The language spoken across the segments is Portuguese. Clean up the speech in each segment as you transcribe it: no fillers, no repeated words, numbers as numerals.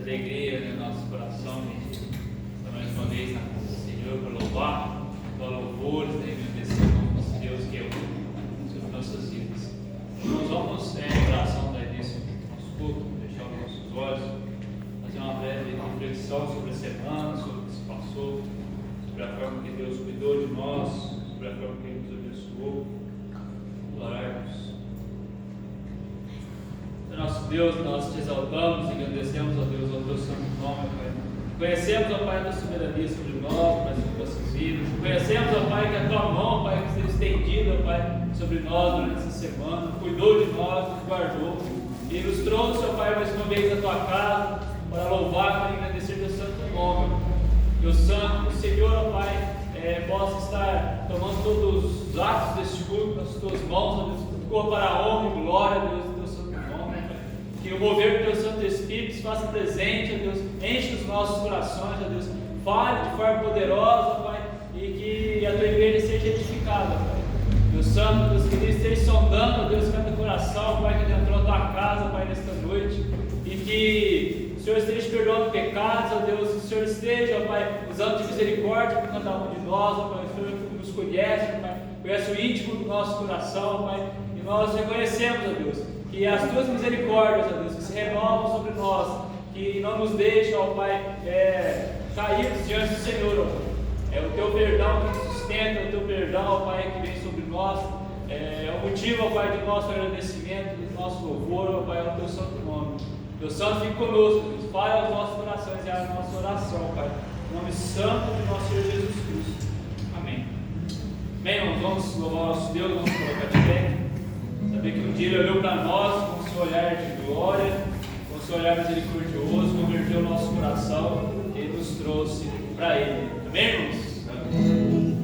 alegria no nosso coração de estar mais uma vez na presença do Senhor para louvar, para louvores, agradecer ao nosso Deus que é o sobre nossas vidas. Nós vamos, em oração, dar início ao nosso culto, fechar os nossos olhos, fazer uma breve reflexão sobre a semana, sobre o que se passou, sobre a forma que Deus cuidou de nós, sobre a forma que Ele nos abençoou. Orarmos. Nosso Deus, nós te exaltamos e agradecemos, ó Deus, ao teu santo nome, Pai. Conhecemos, ó Pai, a tua soberania sobre nós, Pai, sobre nossas vidas. Conhecemos, ó Pai, que a tua mão, Pai, que esteve estendida, ó Pai, sobre nós durante essa semana, cuidou de nós, nos guardou e nos trouxe, ó Pai, mais uma vez à tua casa para louvar e agradecer teu santo nome. Teu santo, o Senhor, ó Pai, possa estar tomando todos os atos deste culto nas tuas mãos, ó Deus, ficou para a honra e glória, Deus, do teu santo nome, Pai. Que o mover do teu Santo Espírito se faça presente, ó Deus, enche os nossos corações, ó Deus, fale de forma poderosa, Pai, e que a tua igreja seja edificada, Pai. Deus Santo, Deus querido, esteja sondando, ó Deus, cada coração, Pai, que entrou na tua casa, Pai, nesta noite, e que o Senhor esteja perdoando pecados, ó Deus, que o Senhor esteja, ó Pai, usando de misericórdia por cada um de nós, ó Pai, o Senhor nos conhece, ó Pai, conhece o íntimo do nosso coração, Pai, e nós reconhecemos, ó Deus, que as tuas misericórdias, ó Deus, que se renovam sobre nós, que não nos deixam, ó Pai, cair diante do Senhor, ó Pai. É o teu perdão que nos sustenta, é o teu perdão, ó Pai, que vem sobre nós, é o motivo, ó Pai, do nosso agradecimento, do nosso louvor, ó Pai, ao teu santo nome. Deus Santo, fique conosco, Deus, fale aos nossos corações e à nossa oração, Pai, em nome santo de nosso Senhor Jesus Cristo. Amém. Bem, irmãos, vamos louvar o nosso Deus, vamos colocar de pé. Saber que um dia Ele olhou para nós com o seu olhar de glória, com o seu olhar misericordioso, converteu o nosso coração e nos trouxe para Ele. Amém, irmãos? Amém.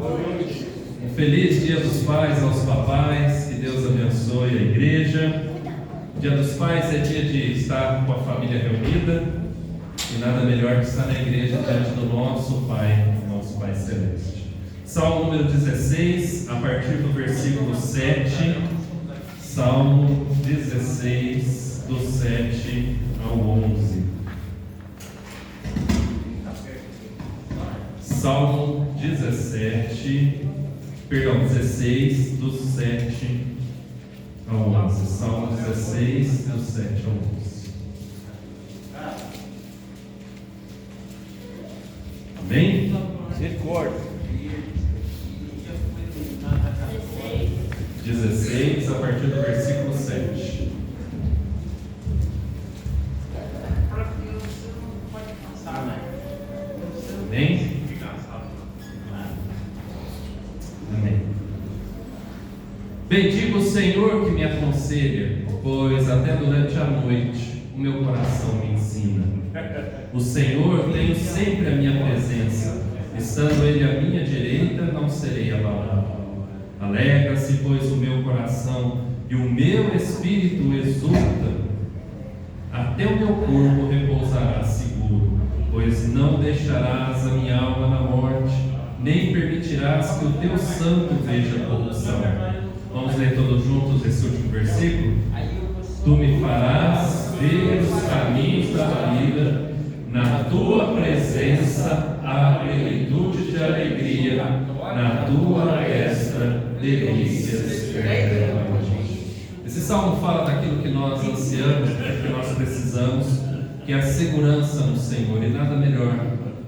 Um feliz Dia dos Pais aos papais, que Deus abençoe a igreja. Dia dos Pais é dia de estar com a família reunida e nada melhor que estar na igreja diante do nosso Pai Celeste. Salmo número 16, a partir do versículo 7. Salmo 16, do 7 ao 11. Salmo 16, do 7 ao 11. Salmo 16, do 7 ao 11. Amém? Misericórdia. 16, a partir do versículo 7. Amém? Amém. Bendigo o Senhor que me aconselha, pois até durante a noite o meu coração me ensina. O Senhor tem sempre a minha presença, estando Ele à minha direita, não serei abalado. Alegra-se, pois, o meu coração e o meu espírito exulta. Até o meu corpo repousará seguro, pois não deixarás a minha alma na morte, nem permitirás que o teu santo veja corrupção. Vamos ler todos juntos esse último versículo? Tu me farás ver os caminhos da vida, na tua presença há plenitude de alegria, na tua destra delícias perpetuamente. Esse salmo fala daquilo que nós ansiamos, que nós precisamos, que é a segurança no Senhor, e nada melhor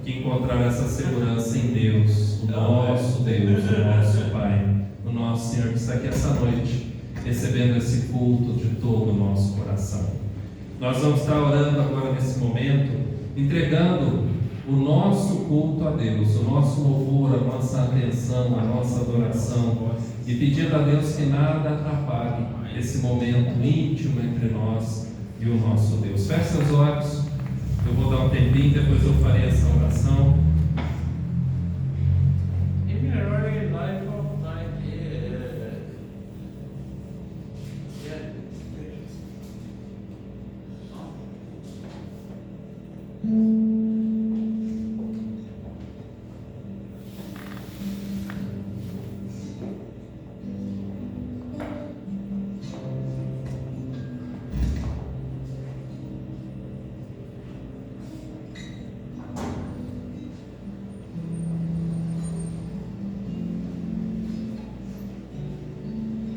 que encontrar essa segurança em Deus, o nosso Deus, o nosso Pai, o nosso Senhor que está aqui essa noite, recebendo esse culto de todo o nosso coração. Nós vamos estar orando agora nesse momento, entregando o nosso culto a Deus, o nosso louvor, a nossa atenção, a nossa adoração, e pedindo a Deus que nada atrapalhe esse momento íntimo entre nós e o nosso Deus. Feche seus olhos, eu vou dar um tempinho, depois eu farei essa oração.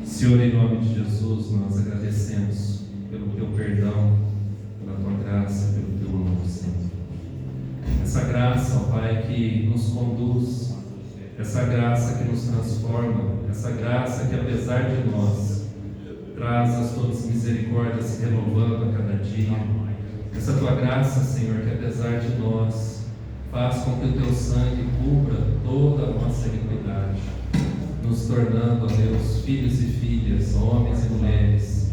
Senhor, em nome de Jesus, nós agradecemos pelo Teu perdão, pela Tua graça, pelo Teu amor, Senhor. Essa graça, ó Pai, que nos conduz, essa graça que nos transforma, essa graça que, apesar de nós, traz as Tuas misericórdias se renovando a cada dia. Essa Tua graça, Senhor, que, apesar de nós, faz com que o Teu sangue cubra toda a nossa iniquidade, nos tornando, ó Deus, filhos e filhas, homens e mulheres,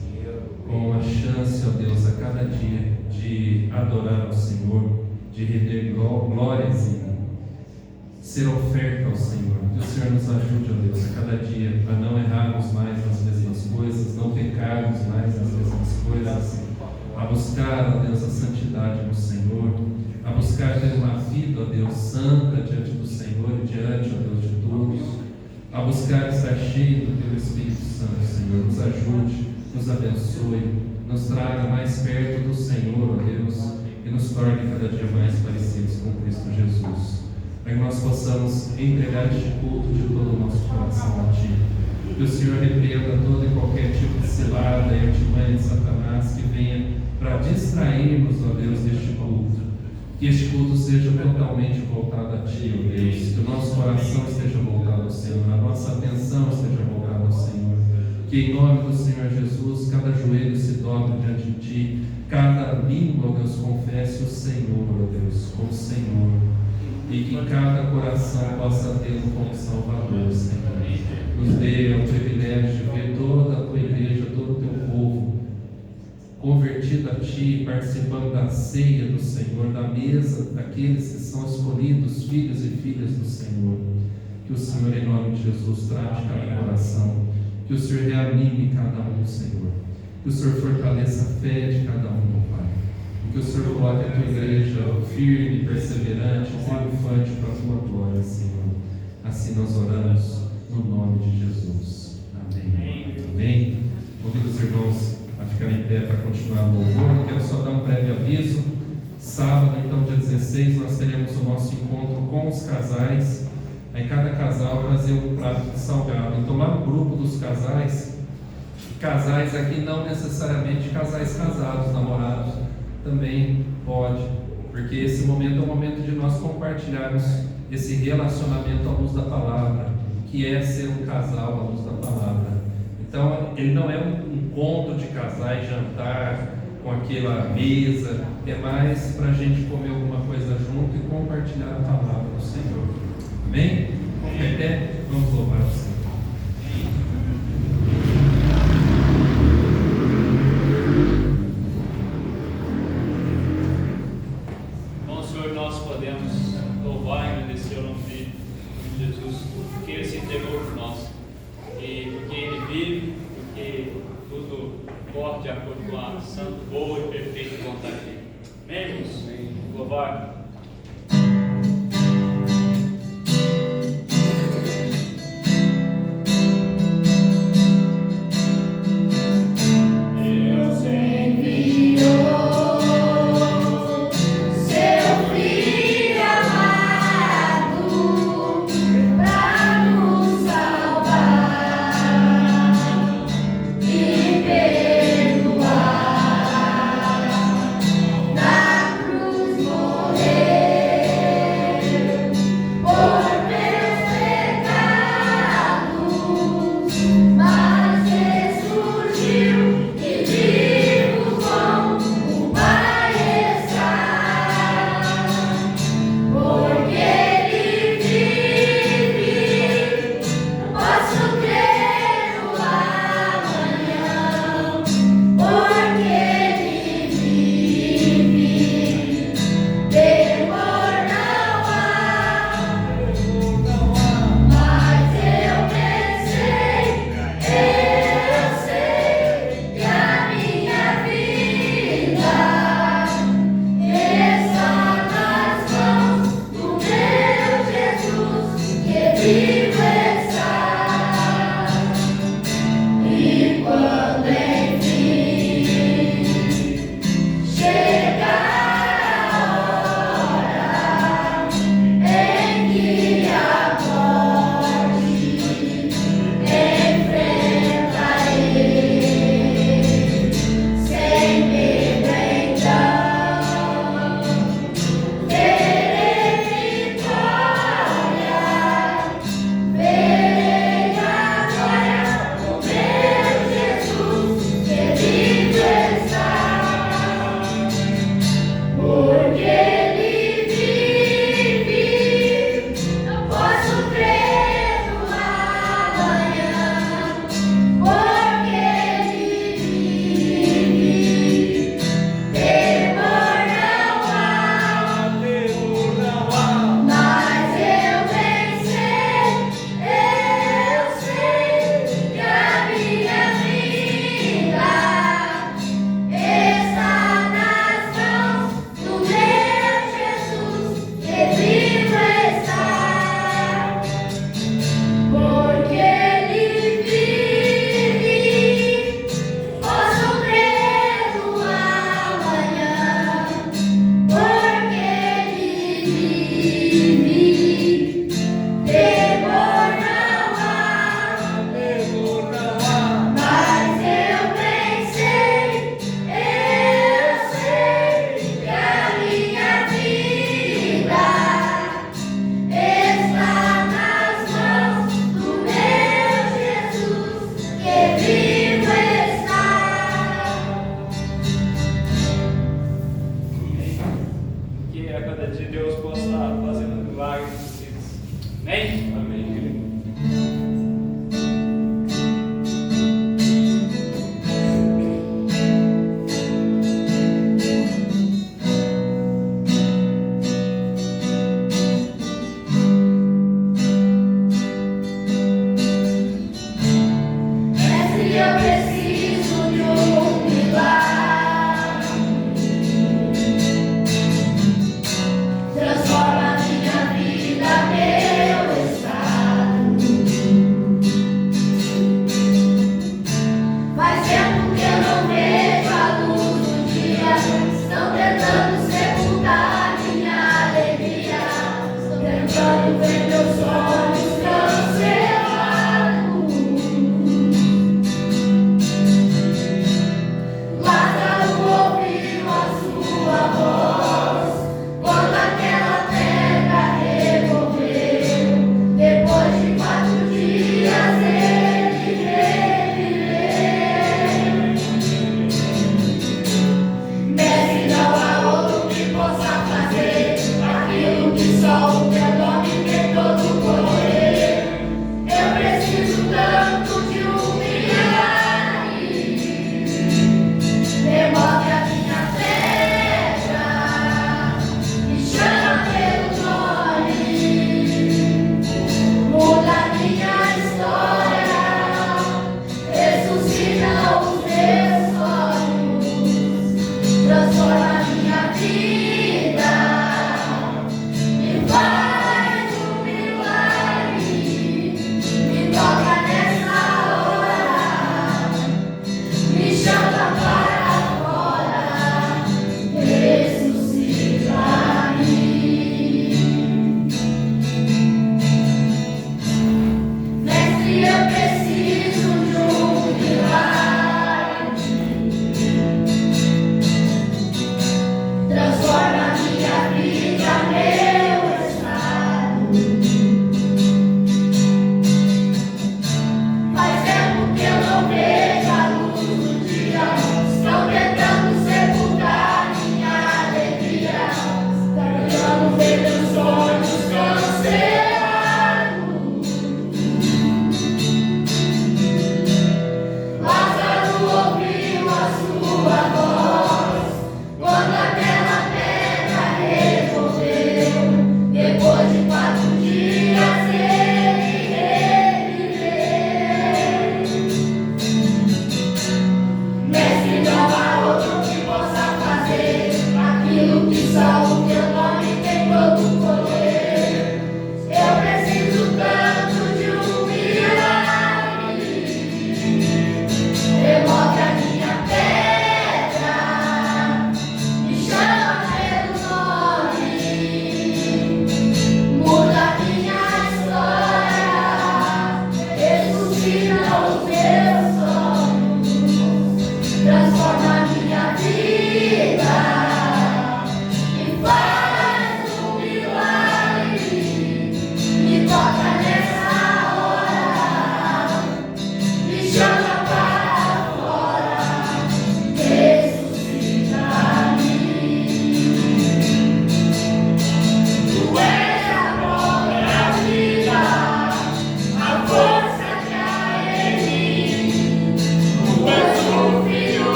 com a chance, ó Deus, a cada dia de adorar ao Senhor, de render glórias e ser oferta ao Senhor. Que o Senhor nos ajude, ó Deus, a cada dia a não errarmos mais nas mesmas coisas, não pecarmos mais nas mesmas coisas, a buscar, ó Deus, a santidade no Senhor, a buscar ter uma vida, ó Deus, santa diante do Senhor e diante, ó Deus, de todos, a buscar estar cheio do Teu Espírito Santo. Senhor, nos ajude, nos abençoe, nos traga mais perto do Senhor, ó Deus, e nos torne cada dia mais parecidos com Cristo Jesus. Para que nós possamos entregar este culto de todo o nosso coração a Ti. Que o Senhor repreenda todo e qualquer tipo de cilada e artimanha de Satanás que venha para distrairmos, ó Deus, deste culto. Que este culto seja totalmente voltado a Ti, ó Deus. Que o nosso coração esteja voltado ao Senhor, a nossa atenção esteja voltada ao Senhor. Que em nome do Senhor Jesus, cada joelho se dobre diante de Ti, cada língua, ó Deus, confesse o Senhor, ó Deus, como Senhor. E que cada coração possa tê-lo como Salvador, Senhor. Nos dê o privilégio de ver toda a Tua igreja, todo o Teu povo convertido a Ti, participando da ceia do Senhor, da mesa daqueles que são escolhidos, filhos e filhas do Senhor. Que o Senhor, em nome de Jesus, trate cada coração. Que o Senhor reanime cada um, Senhor. Que o Senhor fortaleça a fé de cada um, meu Pai. E que o Senhor coloque a tua igreja firme, perseverante, triunfante para a tua glória, Senhor. Assim nós oramos no nome de Jesus. Amém. Amém. Convido os irmãos a ficarem em pé para continuar o louvor. Quero só dar um breve aviso. Sábado, então, dia 16, nós teremos o nosso encontro com os casais. Aí cada casal trazer um prato de salgado. Então, lá no grupo dos casais aqui não necessariamente casais casados, namorados, também pode, porque esse momento é um momento de nós compartilharmos esse relacionamento à luz da palavra, que é ser um casal à luz da palavra. Então, ele não é um encontro de casais, jantar com aquela mesa, é mais para a gente comer alguma coisa junto e compartilhar a palavra do Senhor. Amém? Vamos até, vamos louvar o Senhor. Bom, Senhor, nós podemos louvar e agradecer o nome de Jesus, porque Ele se entregou por nós, e porque Ele vive, porque tudo corre de acordo com a santa, boa e perfeita vontade dele. Amém, irmãos? Louvar. Na cruz morreu.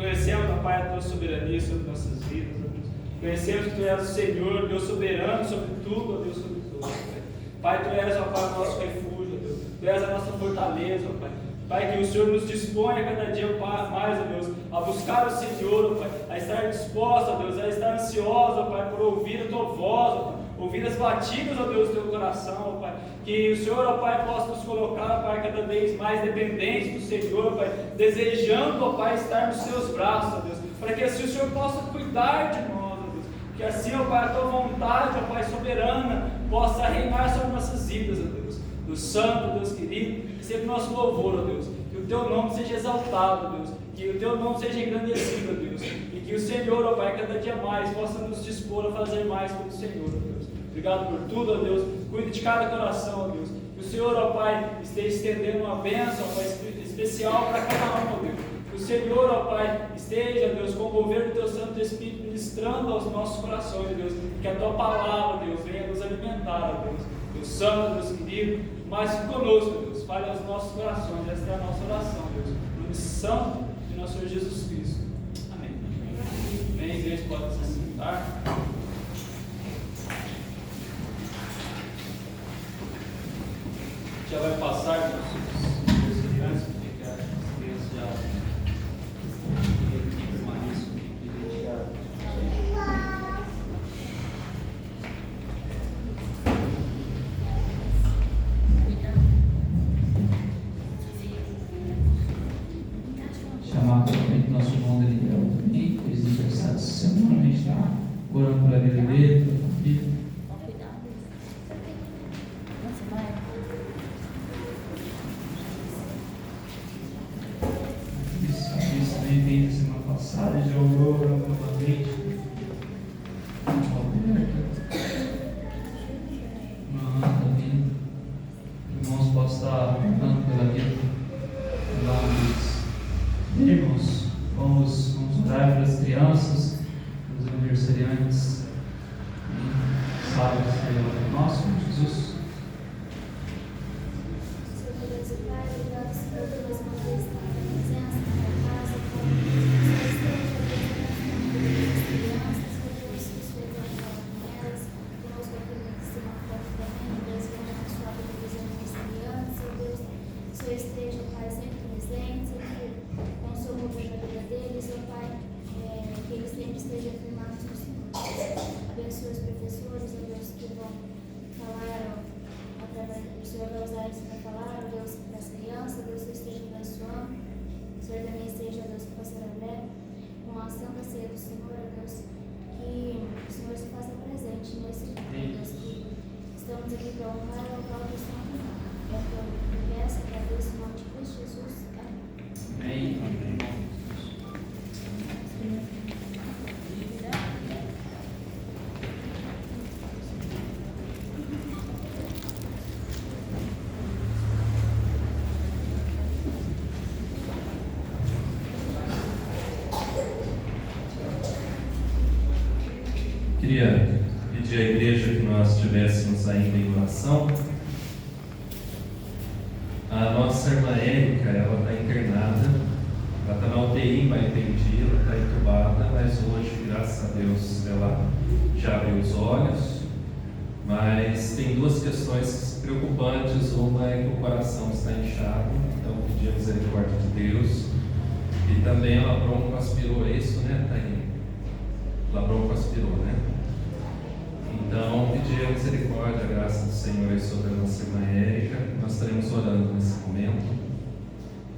Conhecemos, ó Pai, a Tua soberania sobre nossas vidas, ó Deus. Conhecemos que Tu és o Senhor, Deus soberano sobre tudo, ó Deus, sobre tudo, ó Pai. Pai, Tu és, ó Pai, o nosso refúgio, ó Deus. Tu és a nossa fortaleza, ó Pai. Pai, que o Senhor nos disponha cada dia mais, ó Deus, a buscar o Senhor, ó Pai, a estar disposto, ó Deus, a estar ansioso, ó Pai, por ouvir a Tua voz, ó Pai, ouvir as batidas, ó Deus, do Teu coração, ó Pai, que o Senhor, ó Pai, possa nos colocar, ó Pai, cada vez mais dependentes do Senhor, ó Pai, desejando, ó Pai, estar nos Seus braços, ó Deus, para que assim o Senhor possa cuidar de nós, ó Deus, que assim, ó Pai, a Tua vontade, ó Pai, soberana, possa reinar sobre nossas vidas, ó Deus. Do Santo, Deus querido, receba o nosso louvor, ó Deus, que o Teu nome seja exaltado, ó Deus, que o Teu nome seja engrandecido, ó Deus, e que o Senhor, ó Pai, cada dia mais possa nos dispor a fazer mais pelo Senhor, ó Deus. Obrigado por tudo, ó Deus, cuide de cada coração, ó Deus, que o Senhor, ó Pai, esteja estendendo uma bênção, ó Pai, especial para cada um, ó Deus, que o Senhor, ó Pai, esteja, ó Deus, com o governo do Teu Santo Espírito, ministrando aos nossos corações, ó Deus, que a Tua palavra, Deus, venha nos alimentar, ó Deus, Deus Santo, Deus querido, mas conosco, Deus, fale aos nossos corações, esta é a nossa oração, Deus, no nome santo de nosso Senhor Jesus Cristo. Amém. Amém, igreja, pode se sentar. Já vai passar, nossos crianças, porque as crianças já permaneçam aqui. Chamar totalmente nosso irmão Daniel também, que eles aniversário semanalmente lá, orando pela vida dele, pela família. Isso também veio na semana passada, já orou novamente. Uma anta vindo. Irmãos, posso estar orando pela vida. Irmãos, vamos orar pelas crianças, pelos aniversariantes, sábado, Senhor nosso, Jesus. Senhor Deus e Pai, obrigado, Senhor, por mais uma vez na tua presença, na tua casa, Pai. Senhor, esteja das crianças, Senhor Deus, que o Senhor vai falar com elas, conosco aqui no Sistema Forte também, Deus, venha abençoar a divisão dos aniversariantes, Senhor Deus, que o Senhor esteja, Pai, sempre presente, sempre com o seu governo na vida deles, ó Pai, que eles sempre estejam firmados no Senhor. Abençoe os professores, ó Deus, que vão falar, ó, através do Senhor, vai usar isso para falar, ó Deus, para as crianças, Deus, que esteja abençoando. O Senhor também esteja, ó Deus, com a pastora André, com a santa ceia do Senhor, ó Deus, que o Senhor se faça presente nesse dia, Deus, que estamos aqui para honrar o local do Santo Nome. É o que eu peço, agradeço em nome de Cristo Jesus. Amém. Amém. Queria pedir à igreja que nós estivéssemos ainda em oração. A nossa irmã Érica, ela está internada, ela está na UTI, vai entendi, ela está entubada, mas hoje, graças a Deus, ela já abriu os olhos. Mas tem duas questões preocupantes. Uma é que o coração está inchado, então pedir a misericórdia de Deus. E também ela broncoaspirou, é isso, né, Tainha? Ela broncoaspirou, né? Então, pedir a misericórdia, a graça do Senhor sobre a nossa irmã Érica. Nós estaremos orando nesse momento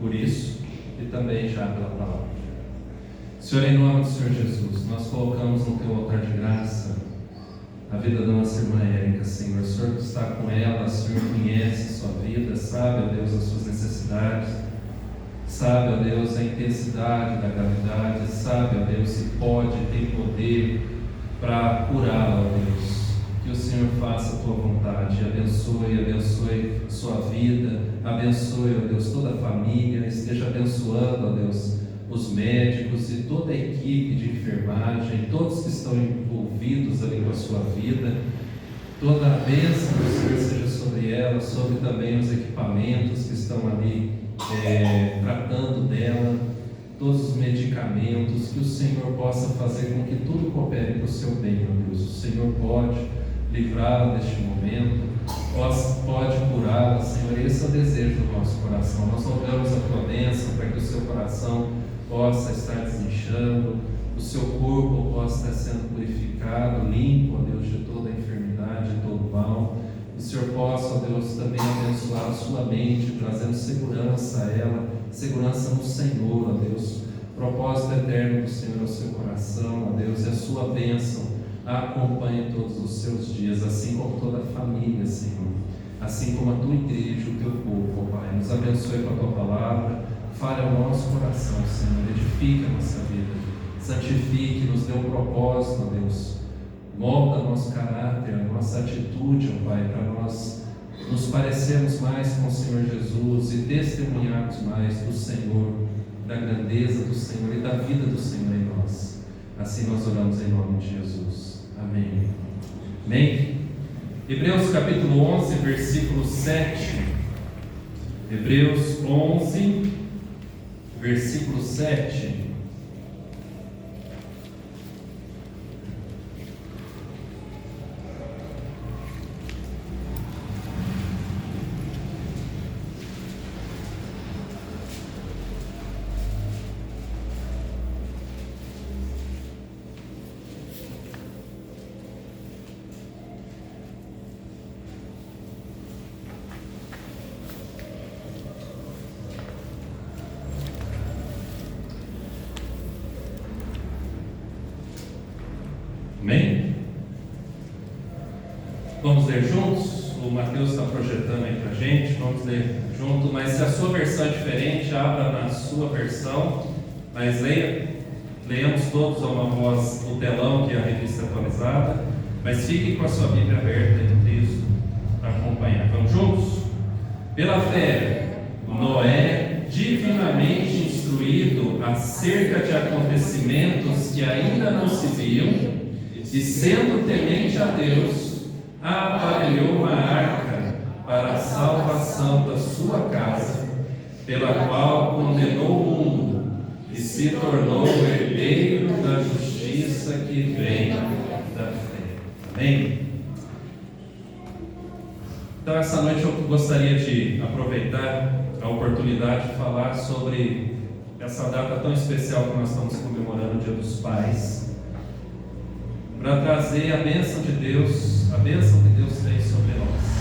por isso e também já pela palavra. Senhor, em nome do Senhor Jesus, nós colocamos no Teu altar de graça a vida da nossa irmã Érica, Senhor. O Senhor está com ela, o Senhor conhece a sua vida, sabe, ó Deus, as suas necessidades, sabe, ó Deus, a intensidade da gravidade, sabe, ó Deus, se pode, tem poder para curá-la, ó Deus. Que o Senhor faça a Tua vontade, abençoe sua vida, abençoe, ó Deus, toda a família, esteja abençoando, ó Deus, os médicos e toda a equipe de enfermagem, todos que estão envolvidos ali com a sua vida. Toda a bênção do Senhor seja sobre ela, sobre também os equipamentos que estão ali tratando dela. todos os medicamentos, que o Senhor possa fazer com que tudo coopere para o seu bem, ó Deus. O Senhor pode livrá-la deste momento, pode curá-la, Senhor. Esse é o desejo do nosso coração. Nós rogamos a tua bênção para que o seu coração possa estar desinchando, o seu corpo possa estar sendo purificado, limpo, ó Deus, de toda a enfermidade, de todo o mal. O Senhor possa, ó Deus, também abençoar a sua mente, trazendo segurança a ela, segurança no Senhor, ó Deus. Propósito eterno do Senhor ao seu coração, ó Deus, e a sua bênção a acompanhe todos os seus dias, assim como toda a família, Senhor, assim como a tua igreja, o teu povo, ó Pai. Nos abençoe com a tua palavra, fale ao nosso coração, Senhor, edifique a nossa vida, santifique, nos dê um propósito, ó Deus, molda nosso caráter, a nossa atitude, ó Pai, para nós nos parecermos mais com o Senhor Jesus e testemunharmos mais do Senhor, da grandeza do Senhor e da vida do Senhor em nós. Assim nós oramos em nome de Jesus. Amém. Amém. Hebreus capítulo 11, versículo 7. Hebreus 11, versículo 7. Amém? Vamos ler juntos? O Mateus está projetando aí para a gente. Vamos ler junto, mas se a sua versão é diferente, abra na sua versão, mas leiamos todos a uma voz no telão, que é a revista atualizada, mas fique com a sua Bíblia aberta e no texto para acompanhar. Vamos juntos? Pela fé, Noé, divinamente instruído acerca de acontecimentos que ainda não se viam, e sendo temente a Deus, aparelhou uma arca para a salvação da sua casa, pela qual condenou o mundo e se tornou herdeiro da justiça que vem da fé. Amém? Então essa noite eu gostaria de aproveitar a oportunidade de falar sobre essa data tão especial que nós estamos comemorando, o Dia dos Pais, para trazer a bênção de Deus, a bênção que Deus tem sobre nós.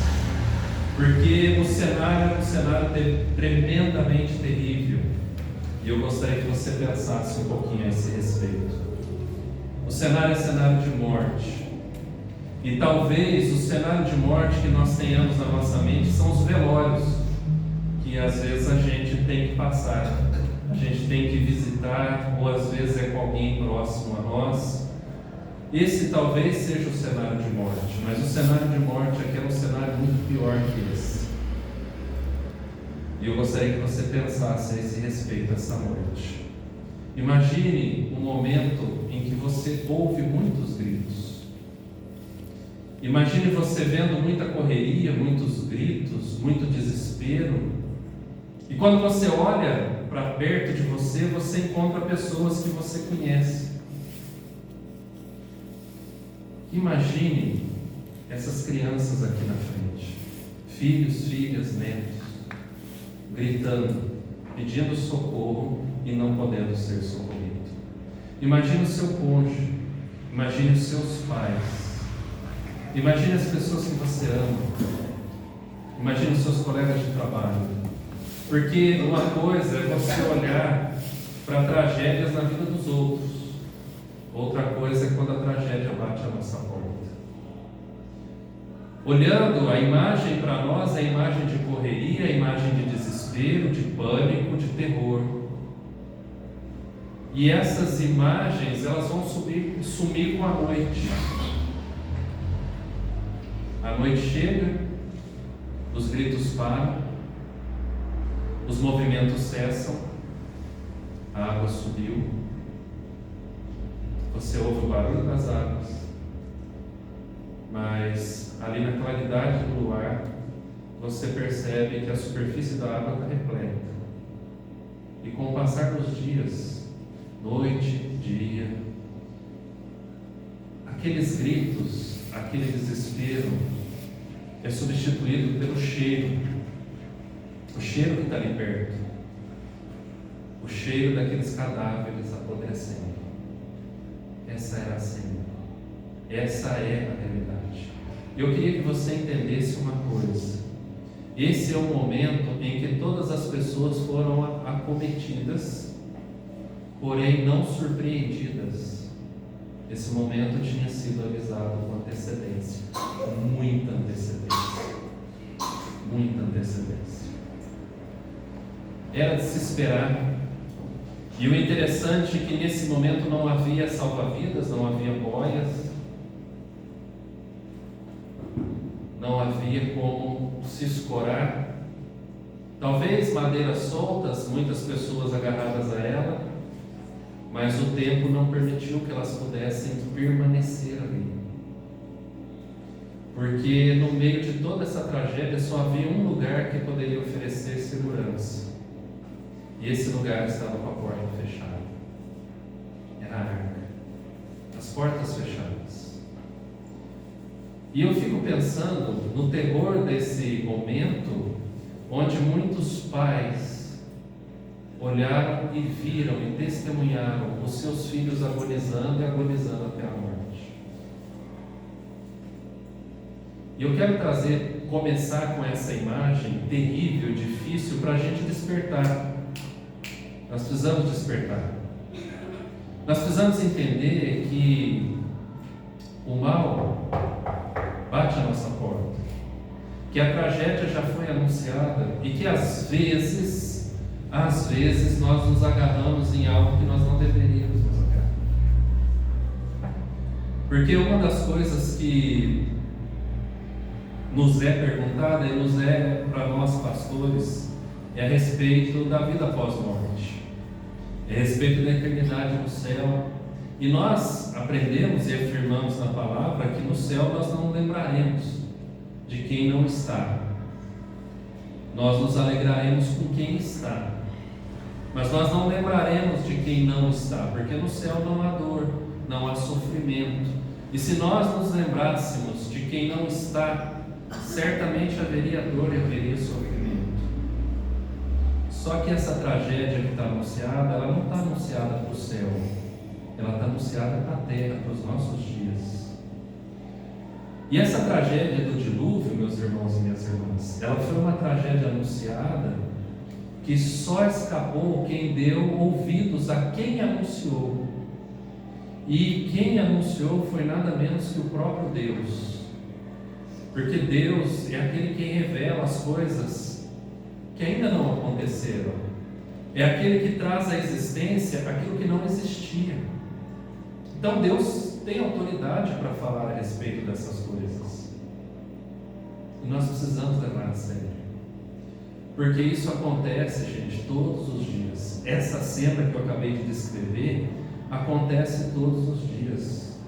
Porque o cenário é um cenário tremendamente terrível, e eu gostaria que você pensasse um pouquinho a esse respeito. O cenário é cenário de morte, e talvez o cenário de morte que nós tenhamos na nossa mente são os velórios, que às vezes a gente tem que passar, a gente tem que visitar, ou às vezes é com alguém próximo a nós. Esse talvez seja o cenário de morte, mas o cenário de morte aqui é um cenário muito pior que esse. E eu gostaria que você pensasse a esse respeito, a essa morte. Imagine um momento em que você ouve muitos gritos. Imagine você vendo muita correria, muitos gritos, muito desespero. E quando você olha para perto de você, você encontra pessoas que você conhece. Imagine essas crianças aqui na frente, filhos, filhas, netos, gritando, pedindo socorro e não podendo ser socorrido. Imagine o seu cônjuge, imagine os seus pais, imagine as pessoas que você ama, imagine os seus colegas de trabalho. Porque uma coisa é você olhar para tragédias na vida dos outros, outra coisa é quando a tragédia bate à nossa porta. Olhando a imagem para nós, a imagem de correria, a imagem de desespero, de pânico, de terror. E essas imagens, elas vão sumir com a noite. A noite chega, os gritos param, os movimentos cessam, a água subiu, você ouve o barulho das águas, mas ali na claridade do luar, você percebe que a superfície da água está repleta. E com o passar dos dias, noite, dia, aqueles gritos, aquele desespero é substituído pelo cheiro, o cheiro que está ali perto, o cheiro daqueles cadáveres apodrecendo. Essa era a cena, essa é a realidade. Eu queria que você entendesse uma coisa: esse é o momento em que todas as pessoas foram acometidas, porém não surpreendidas. Esse momento tinha sido avisado com antecedência, muita antecedência, muita antecedência. Era de se esperar. E o interessante é que nesse momento não havia salva-vidas, não havia boias, não havia como se escorar. Talvez madeiras soltas, muitas pessoas agarradas a ela, mas o tempo não permitiu que elas pudessem permanecer ali. Porque no meio de toda essa tragédia só havia um lugar que poderia oferecer segurança. E esse lugar estava com a porta fechada. Era a arca. As portas fechadas. E eu fico pensando no terror desse momento, onde muitos pais olharam e viram e testemunharam os seus filhos agonizando e agonizando até a morte. E eu quero começar com essa imagem terrível, difícil, para a gente despertar. Nós precisamos despertar. Nós precisamos entender que o mal bate à nossa porta, que a tragédia já foi anunciada e que às vezes nós nos agarramos em algo que nós não deveríamos nos agarrar. Porque uma das coisas que nos é perguntada e nos é para nós pastores é a respeito da vida após morte, é a respeito da eternidade no céu. E nós aprendemos e afirmamos na palavra que no céu nós não lembraremos de quem não está, nós nos alegraremos com quem está, mas nós não lembraremos de quem não está, porque no céu não há dor, não há sofrimento. E se nós nos lembrássemos de quem não está, certamente haveria dor e haveria sofrimento. Só que essa tragédia que está anunciada, ela não está anunciada para o céu, ela está anunciada para a terra, para os nossos dias. E essa tragédia do dilúvio, meus irmãos e minhas irmãs, ela foi uma tragédia anunciada que só escapou quem deu ouvidos a quem anunciou. E quem anunciou foi nada menos que o próprio Deus. Porque Deus é aquele que revela as coisas que ainda não aconteceram. É aquele que traz à existência aquilo que não existia. Então Deus tem autoridade para falar a respeito dessas coisas. E nós precisamos levar a sério. Porque isso acontece, gente, todos os dias. Essa cena que eu acabei de descrever acontece todos os dias.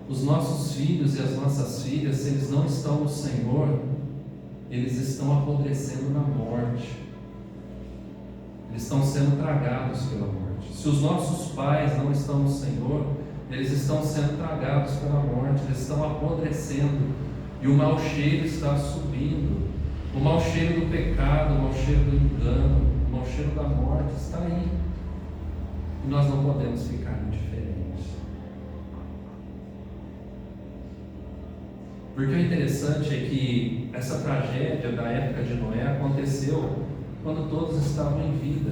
Os nossos filhos e as nossas filhas, se eles não estão no Senhor, eles estão apodrecendo na morte. Eles estão sendo tragados pela morte. Se os nossos pais não estão no Senhor, eles estão sendo tragados pela morte, eles estão apodrecendo. E o mau cheiro está subindo. O mau cheiro do pecado, o mau cheiro do engano, o mau cheiro da morte está aí. E nós não podemos ficar indiferentes. Porque o interessante é que essa tragédia da época de Noé aconteceu quando todos estavam em vida.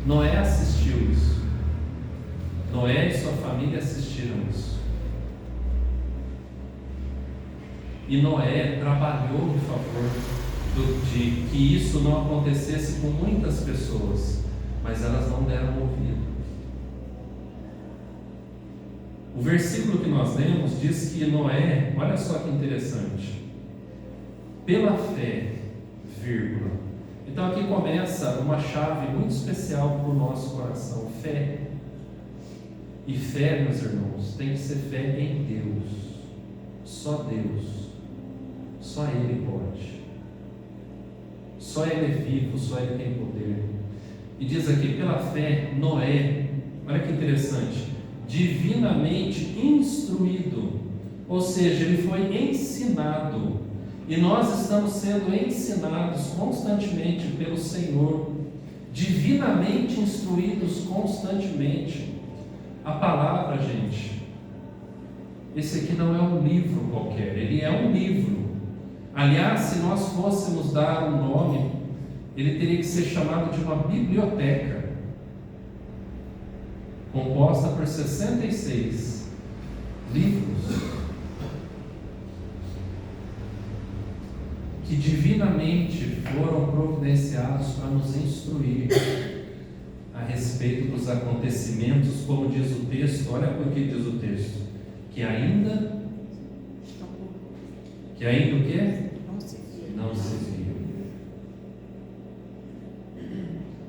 Noé assistiu isso. Noé e sua família assistiram isso. E Noé trabalhou em favor de que isso não acontecesse com muitas pessoas, mas elas não deram ouvido. O versículo que nós lemos diz que Noé, olha só que interessante, pela fé, vírgula. Então aqui começa uma chave muito especial para o nosso coração: fé. E fé, meus irmãos, tem que ser fé em Deus. Só Deus, só Ele pode. Só Ele é vivo, só Ele tem poder. E diz aqui, pela fé, Noé, olha que interessante, divinamente instruído, ou seja, ele foi ensinado, e nós estamos sendo ensinados constantemente pelo Senhor, divinamente instruídos constantemente. A palavra, gente, esse aqui não é um livro qualquer, ele é um livro. Aliás, se nós fôssemos dar um nome, ele teria que ser chamado de uma biblioteca, composta por 66 livros, que divinamente foram providenciados para nos instruir a respeito dos acontecimentos, como diz o texto. Olha por que diz o texto, que ainda o quê? Não se viu.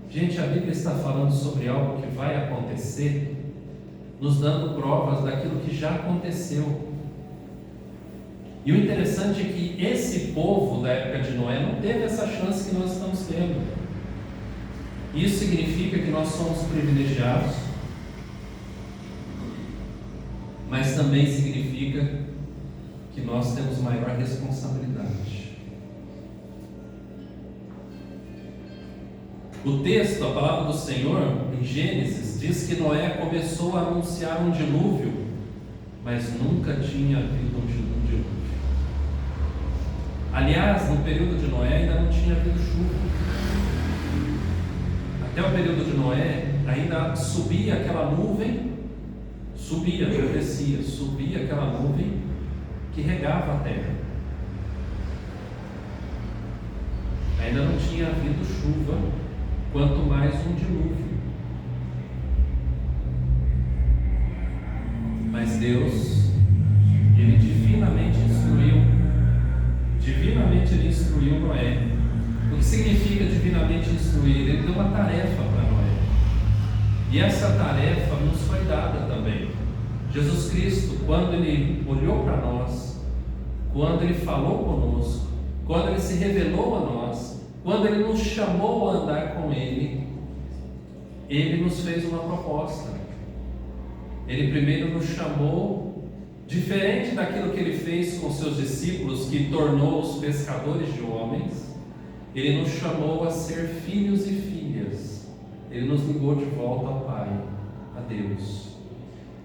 Gente, a Bíblia está falando sobre algo que vai acontecer, nos dando provas daquilo que já aconteceu. E o interessante é que esse povo da época de Noé não teve essa chance que nós estamos tendo. Isso significa que nós somos privilegiados, mas também significa que nós temos maior responsabilidade. O texto, a palavra do Senhor, em Gênesis, diz que Noé começou a anunciar um dilúvio, mas nunca tinha havido um dilúvio. Aliás, no período de Noé ainda não tinha havido chuva. Até o período de Noé ainda subia aquela nuvem, não descia, subia aquela nuvem que regava a terra. Ainda não tinha havido chuva, quanto mais um dilúvio. Mas Deus, Ele divinamente ele instruiu Noé. O que significa divinamente instruir? Ele deu uma tarefa para Noé, e essa tarefa nos foi dada também. Jesus Cristo, quando Ele olhou para nós, quando Ele falou conosco, quando Ele se revelou a nós, quando Ele nos chamou a andar com Ele, Ele nos fez uma proposta. Ele primeiro nos chamou, diferente daquilo que Ele fez com seus discípulos, que tornou-os pescadores de homens. Ele nos chamou a ser filhos e filhas. Ele nos ligou de volta ao Pai, a Deus.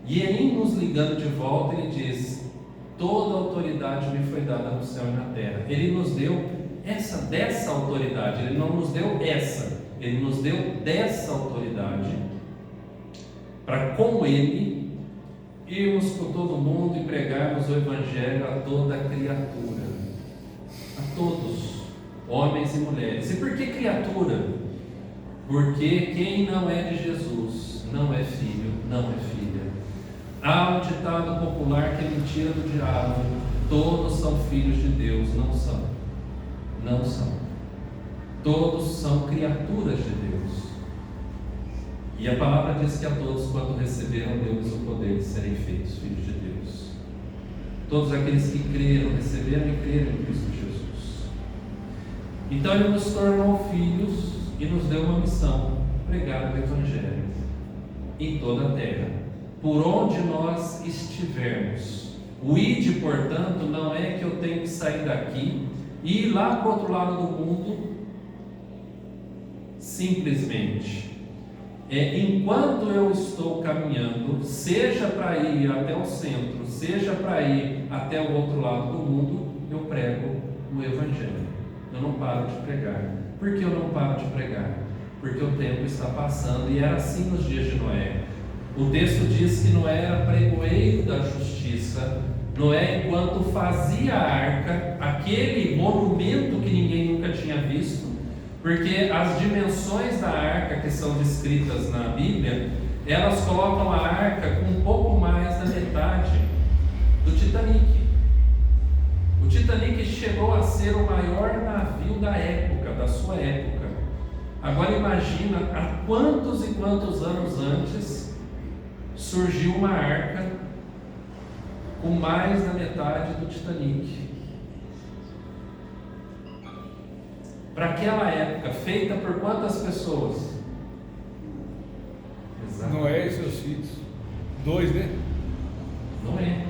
E em nos ligando de volta, Ele diz: toda autoridade me foi dada no céu e na terra. Ele nos deu dessa autoridade. Ele não nos deu Ele nos deu dessa autoridade, para com Ele irmos por todo mundo e pregarmos o Evangelho a toda criatura, a todos, homens e mulheres. E por que criatura? Porque quem não é de Jesus não é filho, não é filha. Há um ditado popular que é mentira do diabo: todos são filhos de Deus. Não são, não são. Todos são criaturas de Deus. E a palavra diz que a todos, quando receberam, deu-lhes o poder de serem feitos filhos de Deus. Todos aqueles que creram, receberam e creram em Cristo Jesus. Então Ele nos tornou filhos e nos deu uma missão: pregar o Evangelho em toda a terra, por onde nós estivermos. O ide, portanto, não é que eu tenho que sair daqui e ir lá para o outro lado do mundo simplesmente. Enquanto eu estou caminhando, seja para ir até o centro, seja para ir até o outro lado do mundo, eu prego o Evangelho. Eu não paro de pregar. Por que eu não paro de pregar? Porque o tempo está passando, e era assim nos dias de Noé. O texto diz que Noé era pregoeiro da justiça. Noé, enquanto fazia a arca, aquele monumento que ninguém nunca tinha visto, porque as dimensões da arca que são descritas na Bíblia, elas colocam a arca com um pouco mais da metade do Titanic. O Titanic chegou a ser o maior navio da época, da sua época. Agora imagina há quantos e quantos anos antes surgiu uma arca com mais da metade do Titanic. Para aquela época, feita por quantas pessoas? Noé e seus filhos. 2, né? Noé.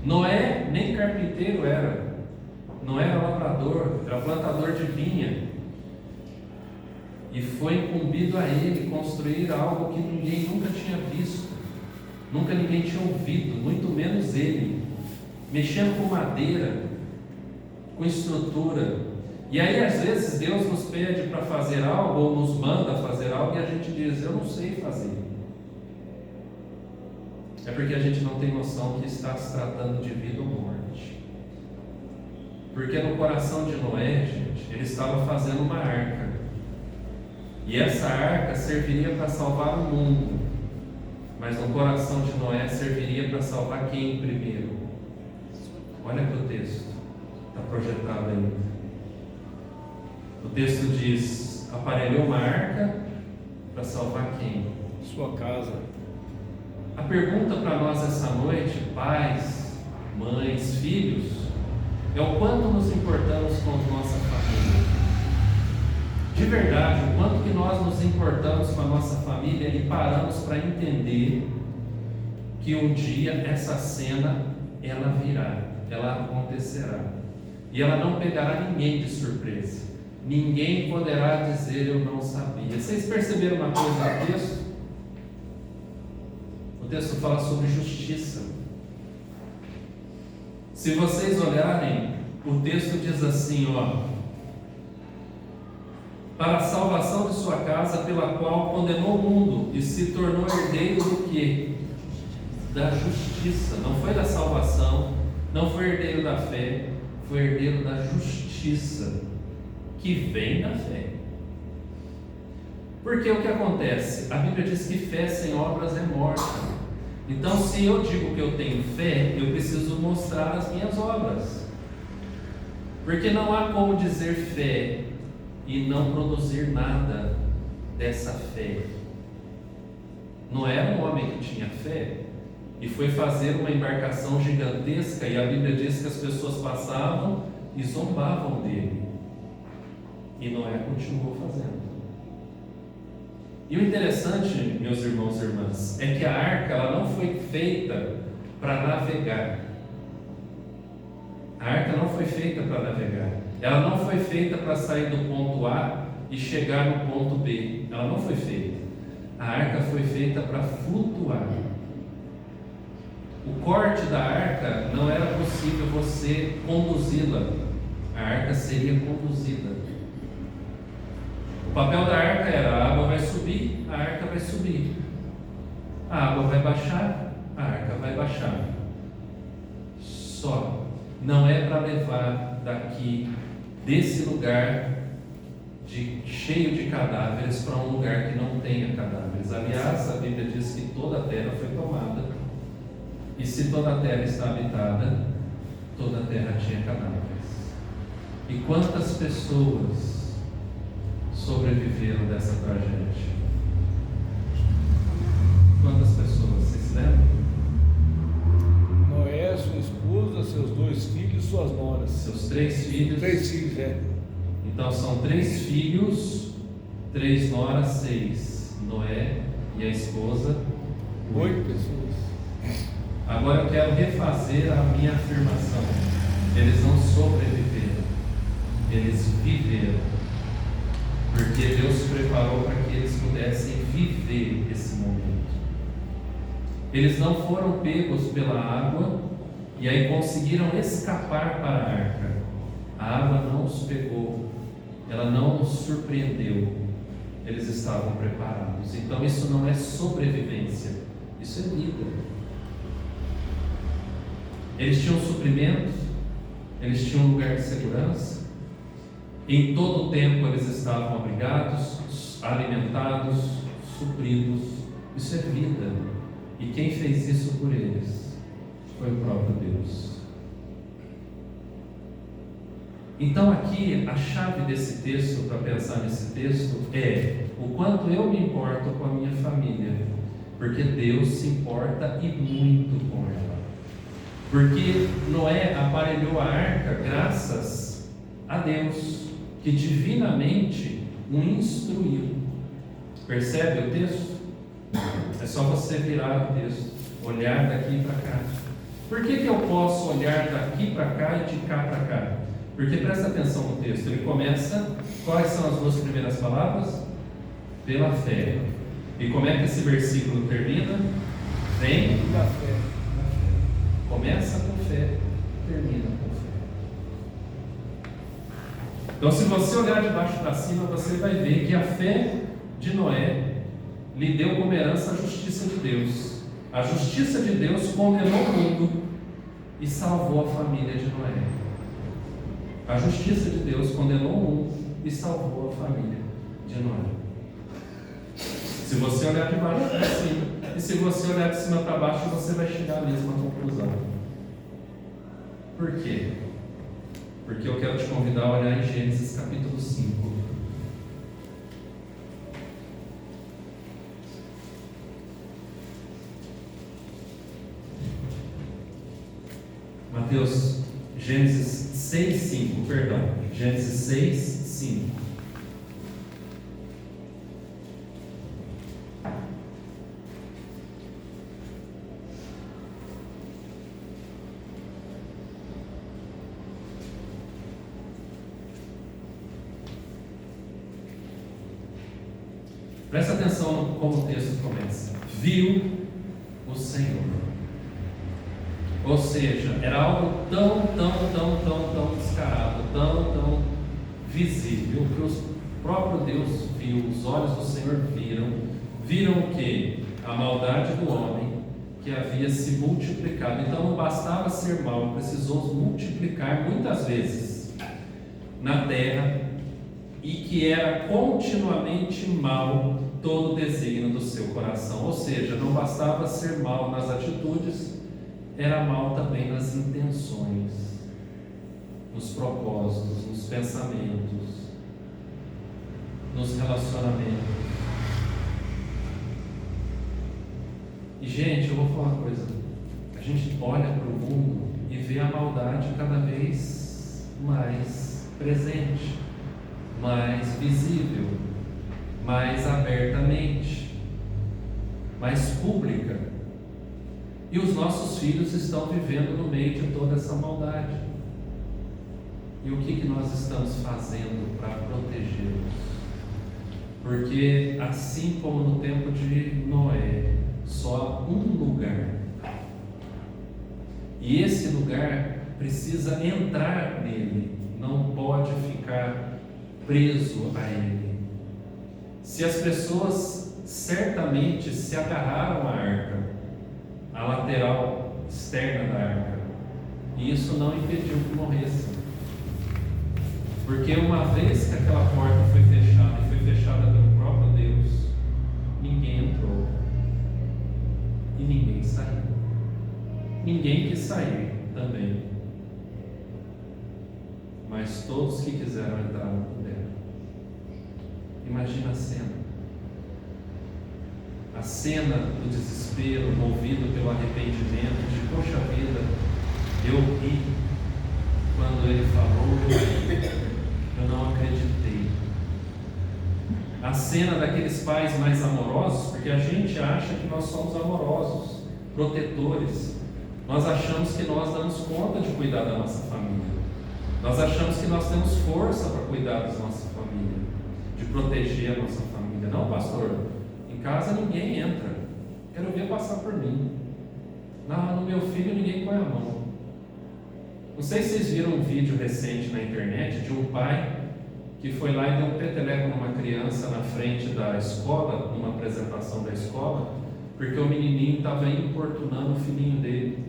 Noé nem carpinteiro era. Noé era lavrador, era plantador de vinha. E foi incumbido a ele construir algo que ninguém nunca tinha visto, nunca ninguém tinha ouvido, muito menos ele, mexendo com madeira, com estrutura. E aí às vezes Deus nos pede para fazer algo, ou nos manda fazer algo, e a gente diz: eu não sei fazer. É porque a gente não tem noção que está se tratando de vida ou morte. Porque no coração de Noé, gente, ele estava fazendo uma arca. E essa arca serviria para salvar o mundo. Mas no coração de Noé serviria para salvar quem primeiro? Olha que o texto está projetado aí. O texto diz: aparelhou uma arca para salvar quem? Sua casa. A pergunta para nós essa noite, pais, mães, filhos, é o quanto nos importamos com a nossa família. De verdade, o quanto que nós nos importamos com a nossa família e paramos para entender que um dia essa cena, ela virá, ela acontecerá. E ela não pegará ninguém de surpresa. Ninguém poderá dizer: eu não sabia. Vocês perceberam uma coisa no texto? O texto fala sobre justiça. Se vocês olharem, o texto diz assim, para a salvação de sua casa, pela qual condenou o mundo e se tornou herdeiro do quê? Da justiça. Não foi da salvação, não foi herdeiro da fé, foi herdeiro da justiça, que vem da fé. Porque o que acontece? A Bíblia diz que fé sem obras é morta. Então, se eu digo que eu tenho fé, eu preciso mostrar as minhas obras. Porque não há como dizer fé e não produzir nada dessa fé. Não era um homem que tinha fé e foi fazer uma embarcação gigantesca, e a Bíblia diz que as pessoas passavam e zombavam dele. E Noé continuou fazendo. E o interessante, meus irmãos e irmãs, é que a arca, ela não foi feita para navegar. A arca não foi feita para navegar. Ela não foi feita para sair do ponto A e chegar no ponto B. Ela não foi feita. A arca foi feita para flutuar. O corte da arca não era possível você conduzi-la. A arca seria conduzida. O papel da arca era: a água vai subir, a arca vai subir. A água vai baixar, a arca vai baixar. Só. Não é para levar daqui, desse lugar cheio de cadáveres, para um lugar que não tenha cadáveres. Aliás, a Bíblia diz que toda a terra foi tomada. E se toda a terra está habitada, toda a terra tinha cadáveres. E quantas pessoas sobreviveram dessa tragédia? Quantas pessoas? Vocês se lembram? Noé, sua esposa, seus 2 filhos, suas noras. Seus 3 filhos. 3 filhos, é. Então são 3 filhos, 3 noras, 6. Noé e a esposa, 8 pessoas. Agora eu quero refazer a minha afirmação. Eles não sobreviveram, eles viveram. Porque Deus preparou para que eles pudessem viver esse momento. Eles não foram pegos pela água e aí conseguiram escapar para a arca. A água não os pegou, ela não os surpreendeu. Eles estavam preparados. Então isso não é sobrevivência, isso é vida. Eles tinham suprimentos, eles tinham um lugar de segurança. Em todo o tempo eles estavam abrigados, alimentados, supridos. Isso é vida. E quem fez isso por eles foi o próprio Deus. Então aqui a chave desse texto, para pensar nesse texto, é o quanto eu me importo com a minha família. Porque Deus se importa e muito com ela. Porque Noé aparelhou a arca graças a Deus, que divinamente um instruí-lo. Percebe o texto? É só você virar o texto, olhar daqui para cá. Por que eu posso olhar daqui para cá e de cá para cá? Porque presta atenção no texto, ele começa, quais são as duas primeiras palavras? Pela fé. E como é que esse versículo termina? Vem Da fé. Começa com fé, termina com fé. Então, se você olhar de baixo para cima, você vai ver que a fé de Noé lhe deu como herança a justiça de Deus. A justiça de Deus condenou o mundo e salvou a família de Noé. A justiça de Deus condenou o mundo e salvou a família de Noé. Se você olhar de baixo para cima, e se você olhar de cima para baixo, você vai chegar à mesma conclusão. Por quê? Porque eu quero te convidar a olhar em Gênesis capítulo 5. Gênesis 6, 5, perdão. Gênesis 6, 5. Presta atenção como o texto começa. Viu o Senhor. Ou seja, era algo tão descarado, tão visível, que o próprio Deus viu, os olhos do Senhor viram o que? A maldade do homem que havia se multiplicado. Então não bastava ser mau, precisou multiplicar muitas vezes na terra, e que era continuamente mal todo o desígnio do seu coração. Ou seja, não bastava ser mal nas atitudes, era mal também nas intenções, nos propósitos, nos pensamentos, nos relacionamentos. E gente, eu vou falar uma coisa, a gente olha para o mundo e vê a maldade cada vez mais presente, mais visível, mais abertamente, mais pública. E os nossos filhos estão vivendo no meio de toda essa maldade. E o que nós estamos fazendo para protegê-los? Porque assim como no tempo de Noé, só há um lugar. E esse lugar precisa entrar nele, não pode ficar preso a ele. Se as pessoas certamente se agarraram à arca, a lateral externa da arca, e isso não impediu que morressem, porque uma vez que aquela porta foi fechada, e foi fechada pelo próprio Deus, ninguém entrou e ninguém saiu. Ninguém quis sair também, mas todos que quiseram entrar não puderam. Imagina a cena. A cena do desespero, movido pelo arrependimento, de poxa vida, eu ri quando ele falou, eu não acreditei. A cena daqueles pais mais amorosos, porque a gente acha que nós somos amorosos, protetores, nós achamos que nós damos conta de cuidar da nossa família, nós achamos que nós temos força para cuidar da nossa família, de proteger a nossa família. Não, pastor, em casa ninguém entra, quero ver passar por mim. No meu filho ninguém põe a mão. Não sei se vocês viram um vídeo recente na internet de um pai que foi lá e deu um peteleco numa criança na frente da escola, numa apresentação da escola, porque o menininho estava importunando o filhinho dele.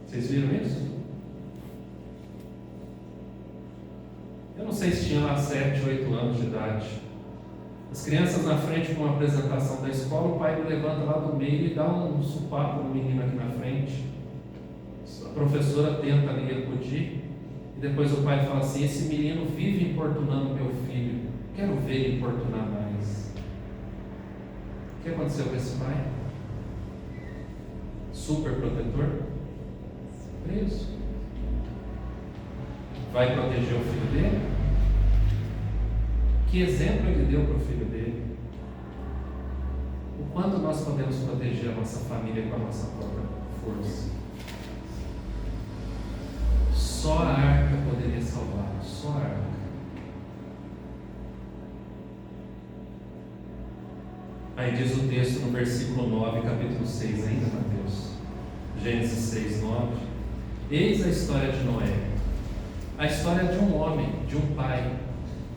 Vocês viram isso? Eu não sei se tinha lá 7, 8 anos de idade. As crianças na frente de uma apresentação da escola, o pai levanta lá do meio e dá um supapo no menino aqui na frente. A professora tenta ali acudir, e depois o pai fala assim: esse menino vive importunando meu filho, quero ver ele importunar mais. O que aconteceu com esse pai? Super protetor? Preso. Vai proteger o filho dele? Que exemplo ele deu para o filho dele? O quanto nós podemos proteger a nossa família com a nossa própria força? Só a arca poderia salvar, só a arca. Aí diz o texto no versículo 9, capítulo 6 ainda, Mateus. Gênesis 6, 9. Eis a história de Noé. A história de um homem, de um pai,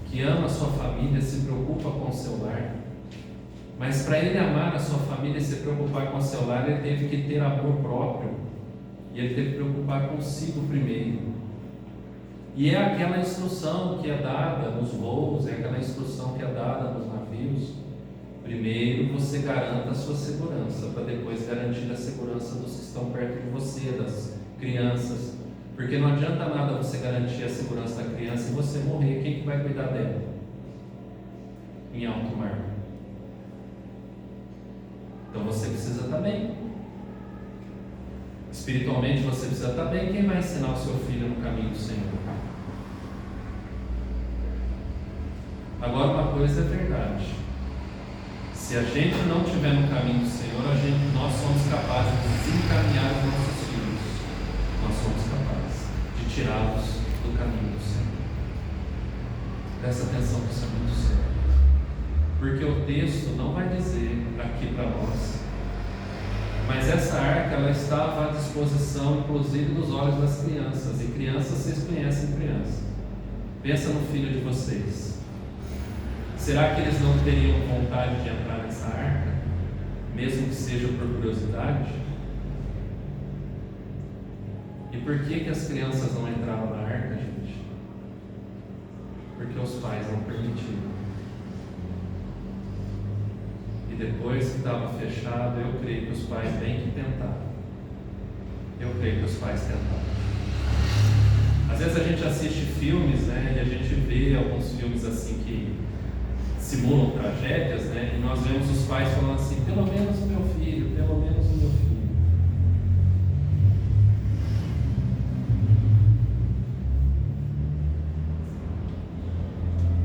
que ama a sua família, se preocupa com o seu lar. Mas para ele amar a sua família e se preocupar com o seu lar, ele teve que ter amor próprio. E ele teve que preocupar consigo primeiro. E é aquela instrução que é dada nos voos, é aquela instrução que é dada nos navios. Primeiro você garanta a sua segurança, para depois garantir a segurança dos que estão perto de você, das crianças. Porque não adianta nada você garantir a segurança da criança e você morrer. Quem que vai cuidar dela? Em alto mar. Então você precisa estar bem. Espiritualmente você precisa estar bem. Quem vai ensinar o seu filho no caminho do Senhor? Agora uma coisa é verdade. Se a gente não estiver no caminho do Senhor, nós somos capazes de desencaminhar os nossos filhos. Nós somos capazes de tirá-los do caminho do Senhor. Presta atenção que isso é muito sério. Porque o texto não vai dizer aqui para nós. Mas essa arca, ela estava à disposição, inclusive, dos olhos das crianças. E crianças, vocês conhecem criança. Pensa no filho de vocês. Será que eles não teriam vontade de entrar nessa arca, mesmo que seja por curiosidade? E por que as crianças não entraram na arca, gente? Porque os pais não permitiram. E depois que estava fechado, eu creio que os pais têm que tentar. Eu creio que os pais tentaram. Às vezes a gente assiste filmes, né, e a gente vê alguns filmes assim que simulam tragédias, né? E nós vemos os pais falando assim: pelo menos o meu filho, pelo menos o meu filho.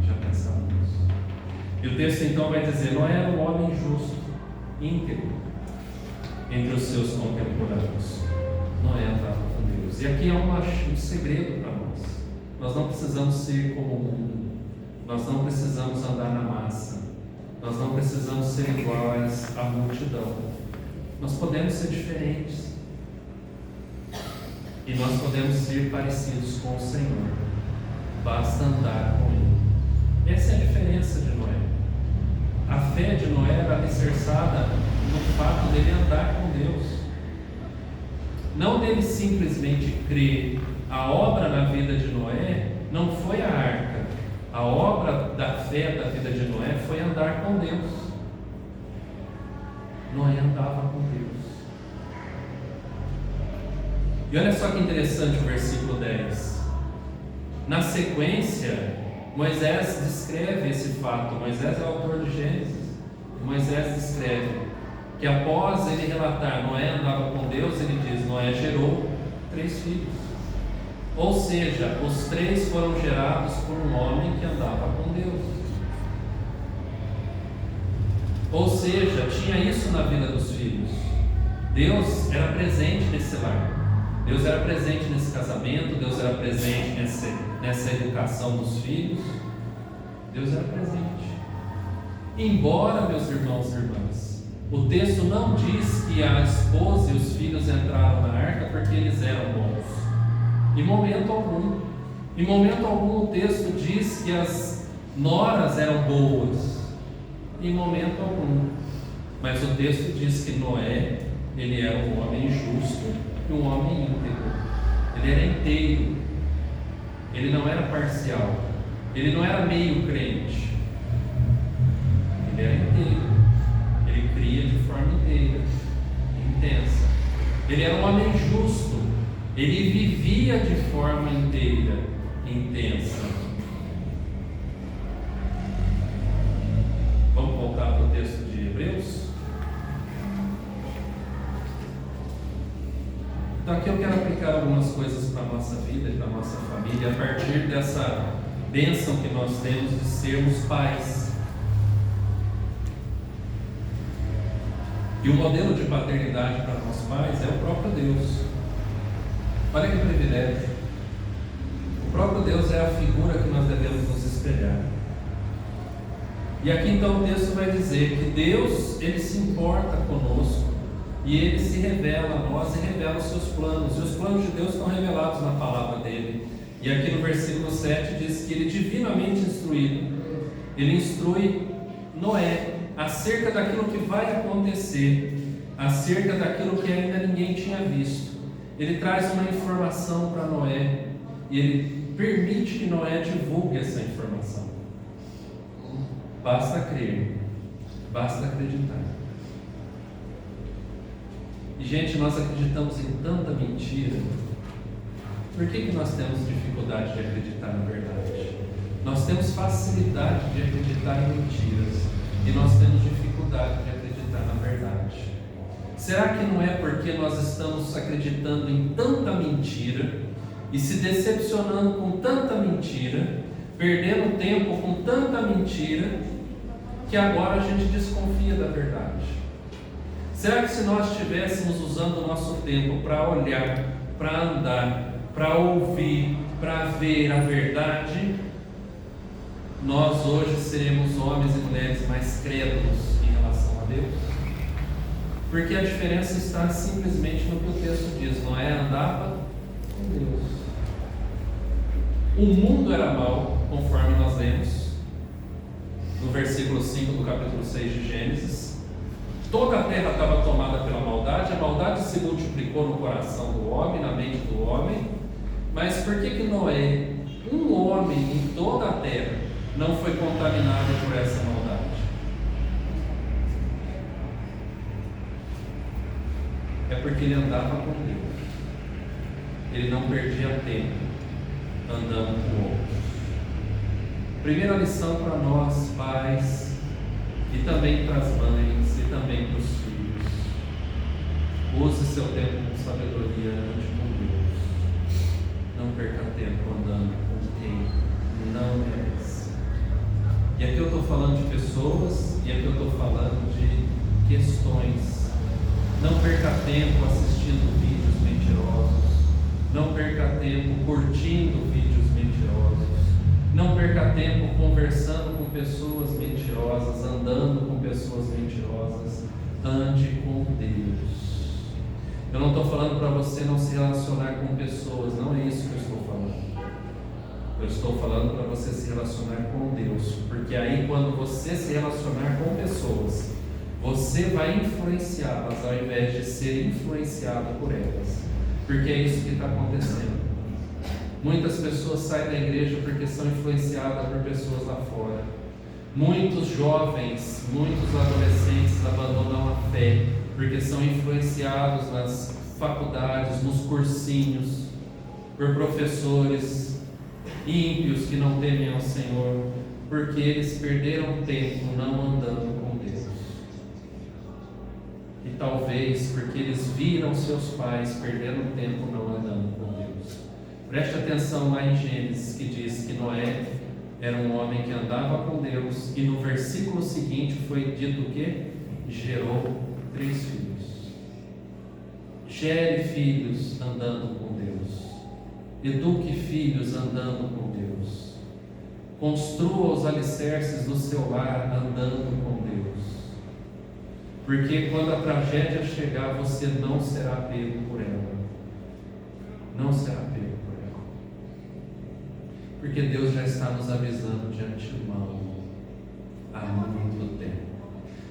Já pensaram nisso? E o texto então vai dizer: Noé era um homem justo, íntegro, entre os seus contemporâneos. Noé andava com Deus. E aqui há um segredo para nós. Nós não precisamos ser como o mundo. Nós não precisamos andar na massa. Nós não precisamos ser iguais à multidão. Nós podemos ser diferentes. E nós podemos ser parecidos com o Senhor. Basta andar com Ele. Essa é a diferença de Noé. A fé de Noé era alicerçada no fato dele andar com Deus. Não dele simplesmente crer. A obra na vida de Noé não foi a arca. A obra da fé da vida de Noé foi andar com Deus. Noé andava com Deus. E olha só que interessante o versículo 10. Na sequência, Moisés descreve esse fato. Moisés é o autor de Gênesis. Moisés descreve que após ele relatar Noé andava com Deus, ele diz: Noé gerou 3 filhos. Ou seja, os 3 foram gerados por um homem que andava com Deus. Ou seja, tinha isso na vida dos filhos. Deus era presente nesse lar. Deus era presente nesse casamento. Deus era presente nessa educação dos filhos. Deus era presente. Embora, meus irmãos e irmãs, o texto não diz que a esposa e os filhos entraram na arca porque eles eram bons. Em momento algum. Em momento algum o texto diz que as noras eram boas. Em momento algum. Mas o texto diz que Noé, ele era um homem justo e um homem íntegro. Ele era inteiro. Ele não era parcial. Ele não era meio crente. Ele era inteiro. Ele cria de forma inteira, intensa. Ele era um homem justo. Ele vivia de forma inteira, intensa. Vamos voltar para o texto de Hebreus? Então aqui eu quero aplicar algumas coisas para a nossa vida e para a nossa família a partir bênção que nós temos de sermos pais. E o modelo de paternidade para nós pais é o próprio Deus. Olha que privilégio. O próprio Deus é a figura que nós devemos nos espelhar. E aqui então o texto vai dizer que Deus, Ele se importa conosco e Ele se revela a nós e revela os seus planos. E os planos de Deus estão revelados na palavra dEle. E aqui no versículo 7 diz que Ele, divinamente instruído, Ele instrui Noé acerca daquilo que vai acontecer, acerca daquilo que ainda ninguém tinha visto. Ele traz uma informação para Noé e Ele permite que Noé divulgue essa informação. Basta crer, basta acreditar. E gente, nós acreditamos em tanta mentira. Por que nós temos dificuldade de acreditar na verdade? Nós temos facilidade de acreditar em mentiras e nós temos dificuldade de acreditar na verdade. Será que não é porque nós estamos acreditando em tanta mentira e se decepcionando com tanta mentira, perdendo tempo com tanta mentira, que agora a gente desconfia da verdade? Será que se nós estivéssemos usando o nosso tempo para olhar, para andar, para ouvir, para ver a verdade, nós hoje seremos homens e mulheres mais crédulos em relação a Deus? Porque a diferença está simplesmente no que o texto diz: Noé andava com Deus. O mundo era mau, conforme nós lemos no versículo 5 do capítulo 6 de Gênesis. Toda a terra estava tomada pela maldade, a maldade se multiplicou no coração do homem, na mente do homem. Mas por que Noé, um homem em toda a terra, não foi contaminado por essa maldade? É porque ele andava com Deus. Ele não perdia tempo andando com outros. Primeira lição para nós, pais, e também para as mães, e também para os filhos: use seu tempo com sabedoria, ande com Deus. Não perca tempo andando com quem não merece. E aqui eu estou falando de pessoas, e aqui eu estou falando de questões. Não perca tempo assistindo vídeos mentirosos. Não perca tempo curtindo vídeos mentirosos. Não perca tempo conversando com pessoas mentirosas, andando com pessoas mentirosas. Ande com Deus. Eu não estou falando para você não se relacionar com pessoas, não é isso que eu estou falando. Eu estou falando para você se relacionar com Deus, porque aí quando você se relacionar com pessoas, você vai influenciá-las ao invés de ser influenciado por elas, porque é isso que está acontecendo. Muitas pessoas saem da igreja porque são influenciadas por pessoas lá fora. Muitos jovens, muitos adolescentes abandonam a fé porque são influenciados nas faculdades, nos cursinhos, por professores ímpios que não temem ao Senhor, porque eles perderam tempo não andando com Deus. E talvez porque eles viram seus pais perdendo tempo não andando com Deus. Preste atenção lá em Gênesis, que diz que Noé era um homem que andava com Deus, e no versículo seguinte foi dito que gerou 3 filhos. Gere filhos andando com Deus. Eduque filhos andando com Deus. Construa os alicerces do seu lar andando com Deus. Porque quando a tragédia chegar, você não será pego por ela. Não será pego por ela. Porque Deus já está nos avisando de antemão há muito tempo.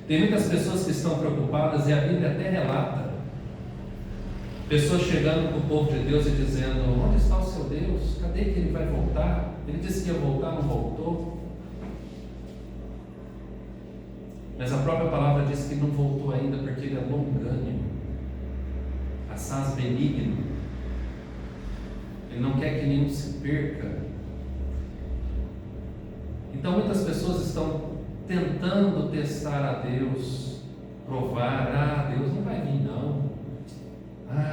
Tem muitas pessoas que estão preocupadas, e a Bíblia até relata pessoas chegando para o povo de Deus e dizendo: onde está o seu Deus? Cadê que ele vai voltar? Ele disse que ia voltar, não voltou. Mas a própria palavra diz que não voltou ainda porque ele é longânimo, assaz benigno. Ele não quer que nenhum se perca. Então muitas pessoas estão tentando testar a Deus, provar: Deus não vai vir não,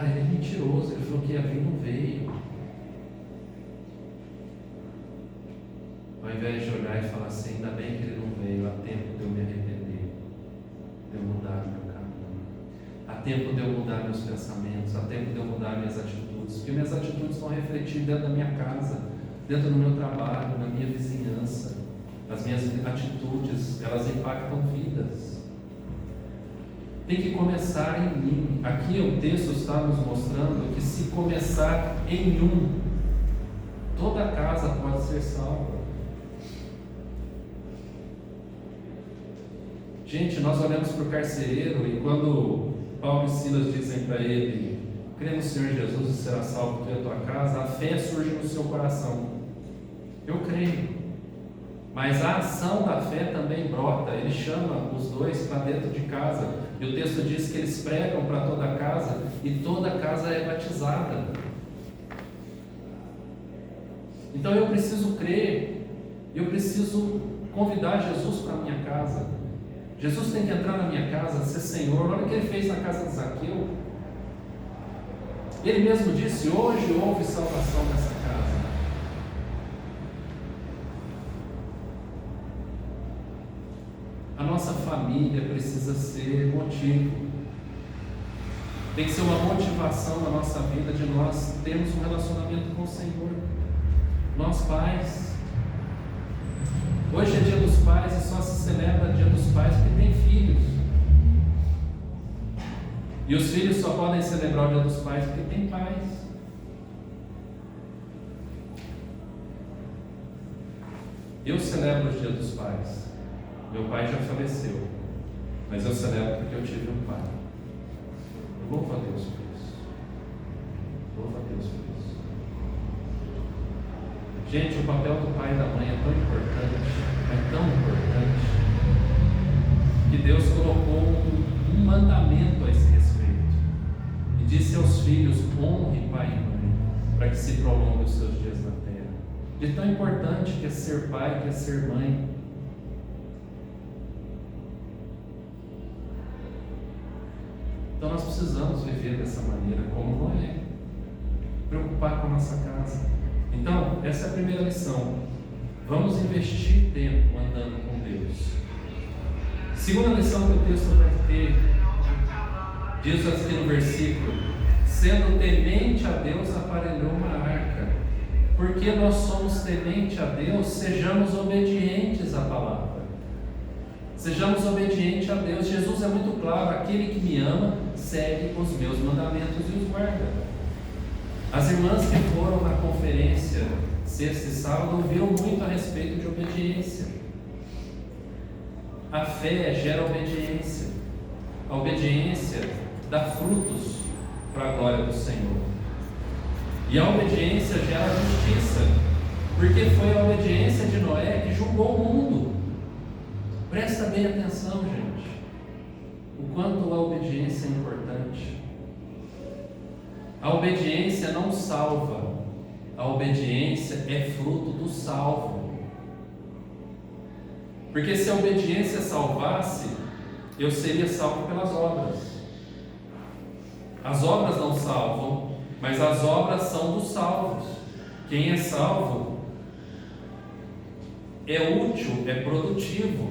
ele é mentiroso, ele falou que ia vir, não veio. ao invés de olhar e falar assim, ainda bem que ele não veio, há tempo de eu me arrepender, de eu mudar o meu caminho, há tempo de eu mudar meus pensamentos, há tempo de eu mudar minhas atitudes, porque minhas atitudes vão refletir dentro da minha casa, dentro do meu trabalho, na minha vizinhança. As minhas atitudes, elas impactam vidas. Tem que começar em mim. Aqui o texto está nos mostrando que se começar em um, toda a casa pode ser salva. Gente, nós olhamos para o carcereiro e quando Paulo e Silas dizem para ele, crê no Senhor Jesus e será salvo tu e a tua casa, a fé surge no seu coração. Eu creio. Mas a ação da fé também brota. Ele chama os dois para dentro de casa. E o texto diz que eles pregam para toda a casa e toda a casa é batizada. Então eu preciso crer. Eu preciso convidar Jesus para a minha casa. Jesus tem que entrar na minha casa, ser Senhor. Olha o que ele fez na casa de Zaqueu. Ele mesmo disse, hoje houve salvação nessa casa. A nossa família precisa ser motivo. Tem que ser uma motivação na nossa vida de nós termos um relacionamento com o Senhor. Nós pais. Hoje é dia dos pais e só se celebra dia dos pais porque tem filhos. E os filhos só podem celebrar o dia dos pais porque tem pais. Eu celebro o dia dos pais. Meu pai já faleceu, mas eu celebro porque eu tive um pai. Louva a Deus por isso. Louva a Deus por isso. Gente, o papel do pai e da mãe é tão importante, que Deus colocou um mandamento a esse respeito. E disse aos filhos, honre pai e mãe, para que se prolongue os seus dias na terra. De tão importante que é ser pai, que é ser mãe. Então nós precisamos viver dessa maneira, como Noé, preocupar com a nossa casa. Então, essa é a primeira lição. Vamos investir tempo andando com Deus. Segunda lição que o texto vai ter, diz aqui no versículo, sendo temente a Deus, aparelhou uma arca. Porque nós somos temente a Deus, sejamos obedientes à palavra. Sejamos obedientes a Deus. Jesus é muito claro, aquele que me ama, segue os meus mandamentos e os guarda. As irmãs que foram na conferência sexta e sábado ouviram muito a respeito de obediência. A fé gera obediência. A obediência dá frutos para a glória do Senhor. E a obediência gera justiça, porque foi a obediência de Noé que julgou o mundo. Presta bem atenção, gente, o quanto a obediência é importante. A obediência não salva, a obediência é fruto do salvo. Porque se a obediência salvasse, eu seria salvo pelas obras. As obras não salvam, mas as obras são dos salvos. Quem é salvo é útil, é produtivo.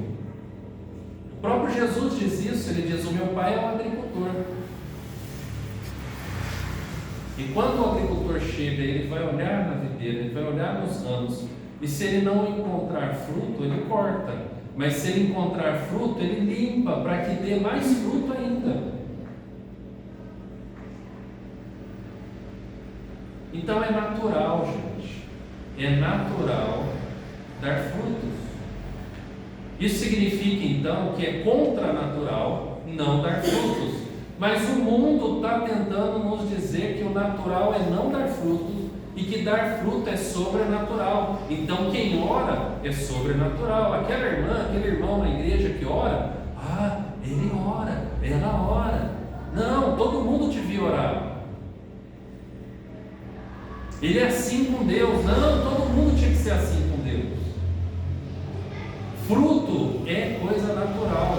O próprio Jesus diz isso, ele diz, o meu pai é um agricultor. E quando o agricultor chega, ele vai olhar na videira, ele vai olhar nos ramos, e se ele não encontrar fruto, ele corta. Mas se ele encontrar fruto, ele limpa, para que dê mais fruto ainda. Então é natural, gente, é natural dar frutos. Isso significa então que é contranatural não dar frutos. Mas o mundo está tentando nos dizer que o natural é não dar frutos e que dar fruto é sobrenatural. Então quem ora é sobrenatural. Aquela irmã, aquele irmão na igreja que ora, ele ora, ela ora. Não, todo mundo devia orar. Ele é assim com Deus. Não, todo mundo tinha que ser assim com Deus. Fruto é coisa natural.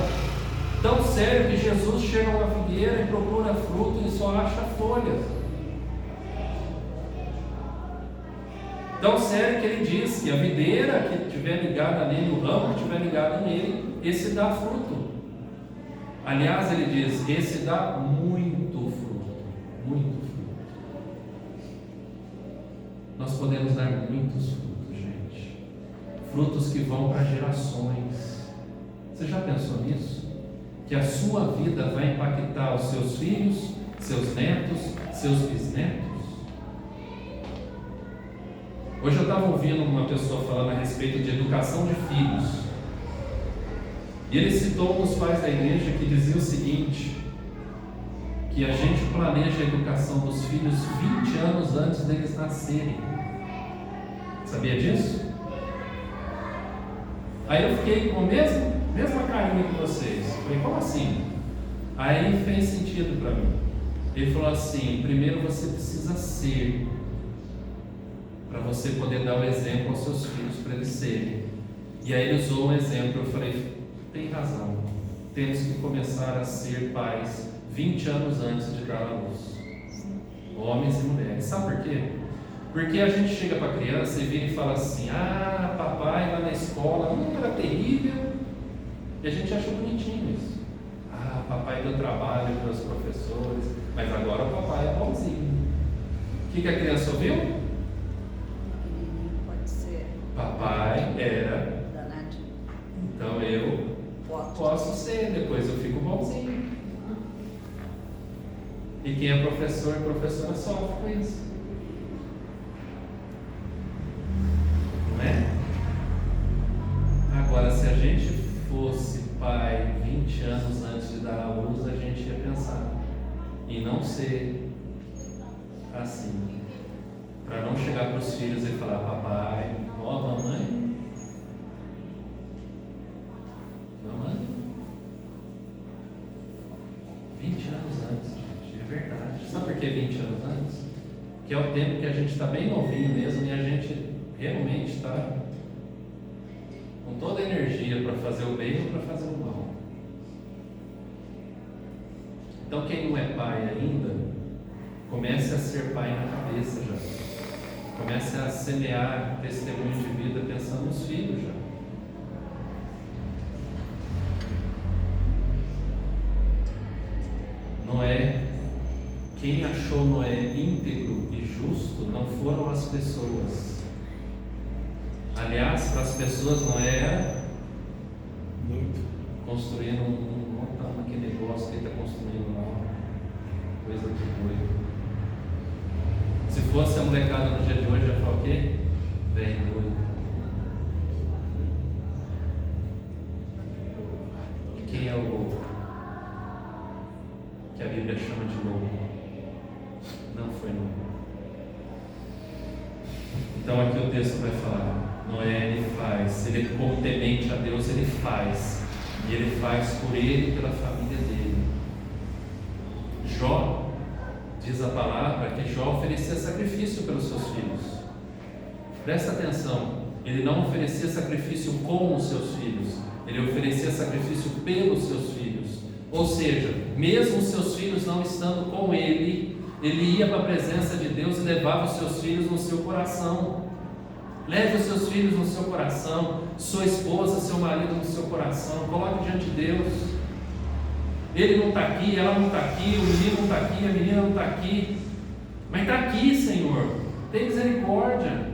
Tão sério que Jesus chega a uma figueira e procura fruto e só acha folhas. Tão sério que ele diz que a videira que estiver ligada nele, o ramo que estiver ligado nele, esse dá fruto. Aliás, ele diz, esse dá muito fruto, muito fruto. Nós podemos dar muitos frutos, gente. Frutos que vão para gerações. Você já pensou nisso? Que a sua vida vai impactar os seus filhos, seus netos, seus bisnetos? Hoje eu estava ouvindo uma pessoa falando a respeito de educação de filhos. E ele citou um dos pais da igreja que dizia o seguinte, que a gente planeja a educação dos filhos 20 anos antes deles nascerem. Sabia disso? Aí eu fiquei com a mesma carinha que vocês. Falei, como assim? Aí fez sentido para mim. Ele falou assim, primeiro você precisa ser, para você poder dar o exemplo aos seus filhos para eles serem. E aí ele usou um exemplo, eu falei, tem razão, temos que começar a ser pais 20 anos antes de dar à luz, homens e mulheres. Sabe por quê? Porque a gente chega para a criança e vira e fala assim, ah, papai lá na escola era terrível, e a gente acha bonitinho isso. Ah, papai deu trabalho para os professores, mas agora o papai é bonzinho. O que a criança ouviu? Pode ser. Papai era Danadinho. então eu posso ser, depois eu fico bonzinho. E quem é professor e professora sofre com isso. Não é? Agora, se a gente fosse pai 20 anos antes de dar à luz, a gente ia pensar em não ser assim. Para não chegar para os filhos e falar, papai, ó, mamãe. Mamãe, 20 anos antes, gente, é verdade. Sabe por que 20 anos antes? Que é o tempo que a gente está bem novinho mesmo e a gente realmente está com toda a energia para fazer o bem ou para fazer o mal. Então quem não é pai ainda, comece a ser pai na cabeça já. Comece a semear testemunho de vida pensando nos filhos já. Noé, quem achou Noé íntegro e justo não foram as pessoas. Aliás, para as pessoas Noé era Muito. construindo montando aquele negócio que ele está construindo lá, coisa de doido. Se fosse a molecada no dia de hoje, ia falar o quê? Velho doido. E quem é o louco? Que a Bíblia chama de louco. Não foi Noé. Então aqui o texto vai falar, Noé ele faz, ele como temente a Deus, ele faz. E ele faz por ele e pela família dele. Jó, diz a palavra que Jó oferecia sacrifício pelos seus filhos. Presta atenção, ele não oferecia sacrifício com os seus filhos, ele oferecia sacrifício pelos seus filhos. Ou seja, mesmo os seus filhos não estando com ele, ele ia para a presença de Deus e levava os seus filhos no seu coração. Leve os seus filhos no seu coração, sua esposa, seu marido no seu coração, coloque diante de Deus. Ele não está aqui, ela não está aqui, o menino não está aqui, a menina não está aqui, mas está aqui, Senhor. Tem misericórdia.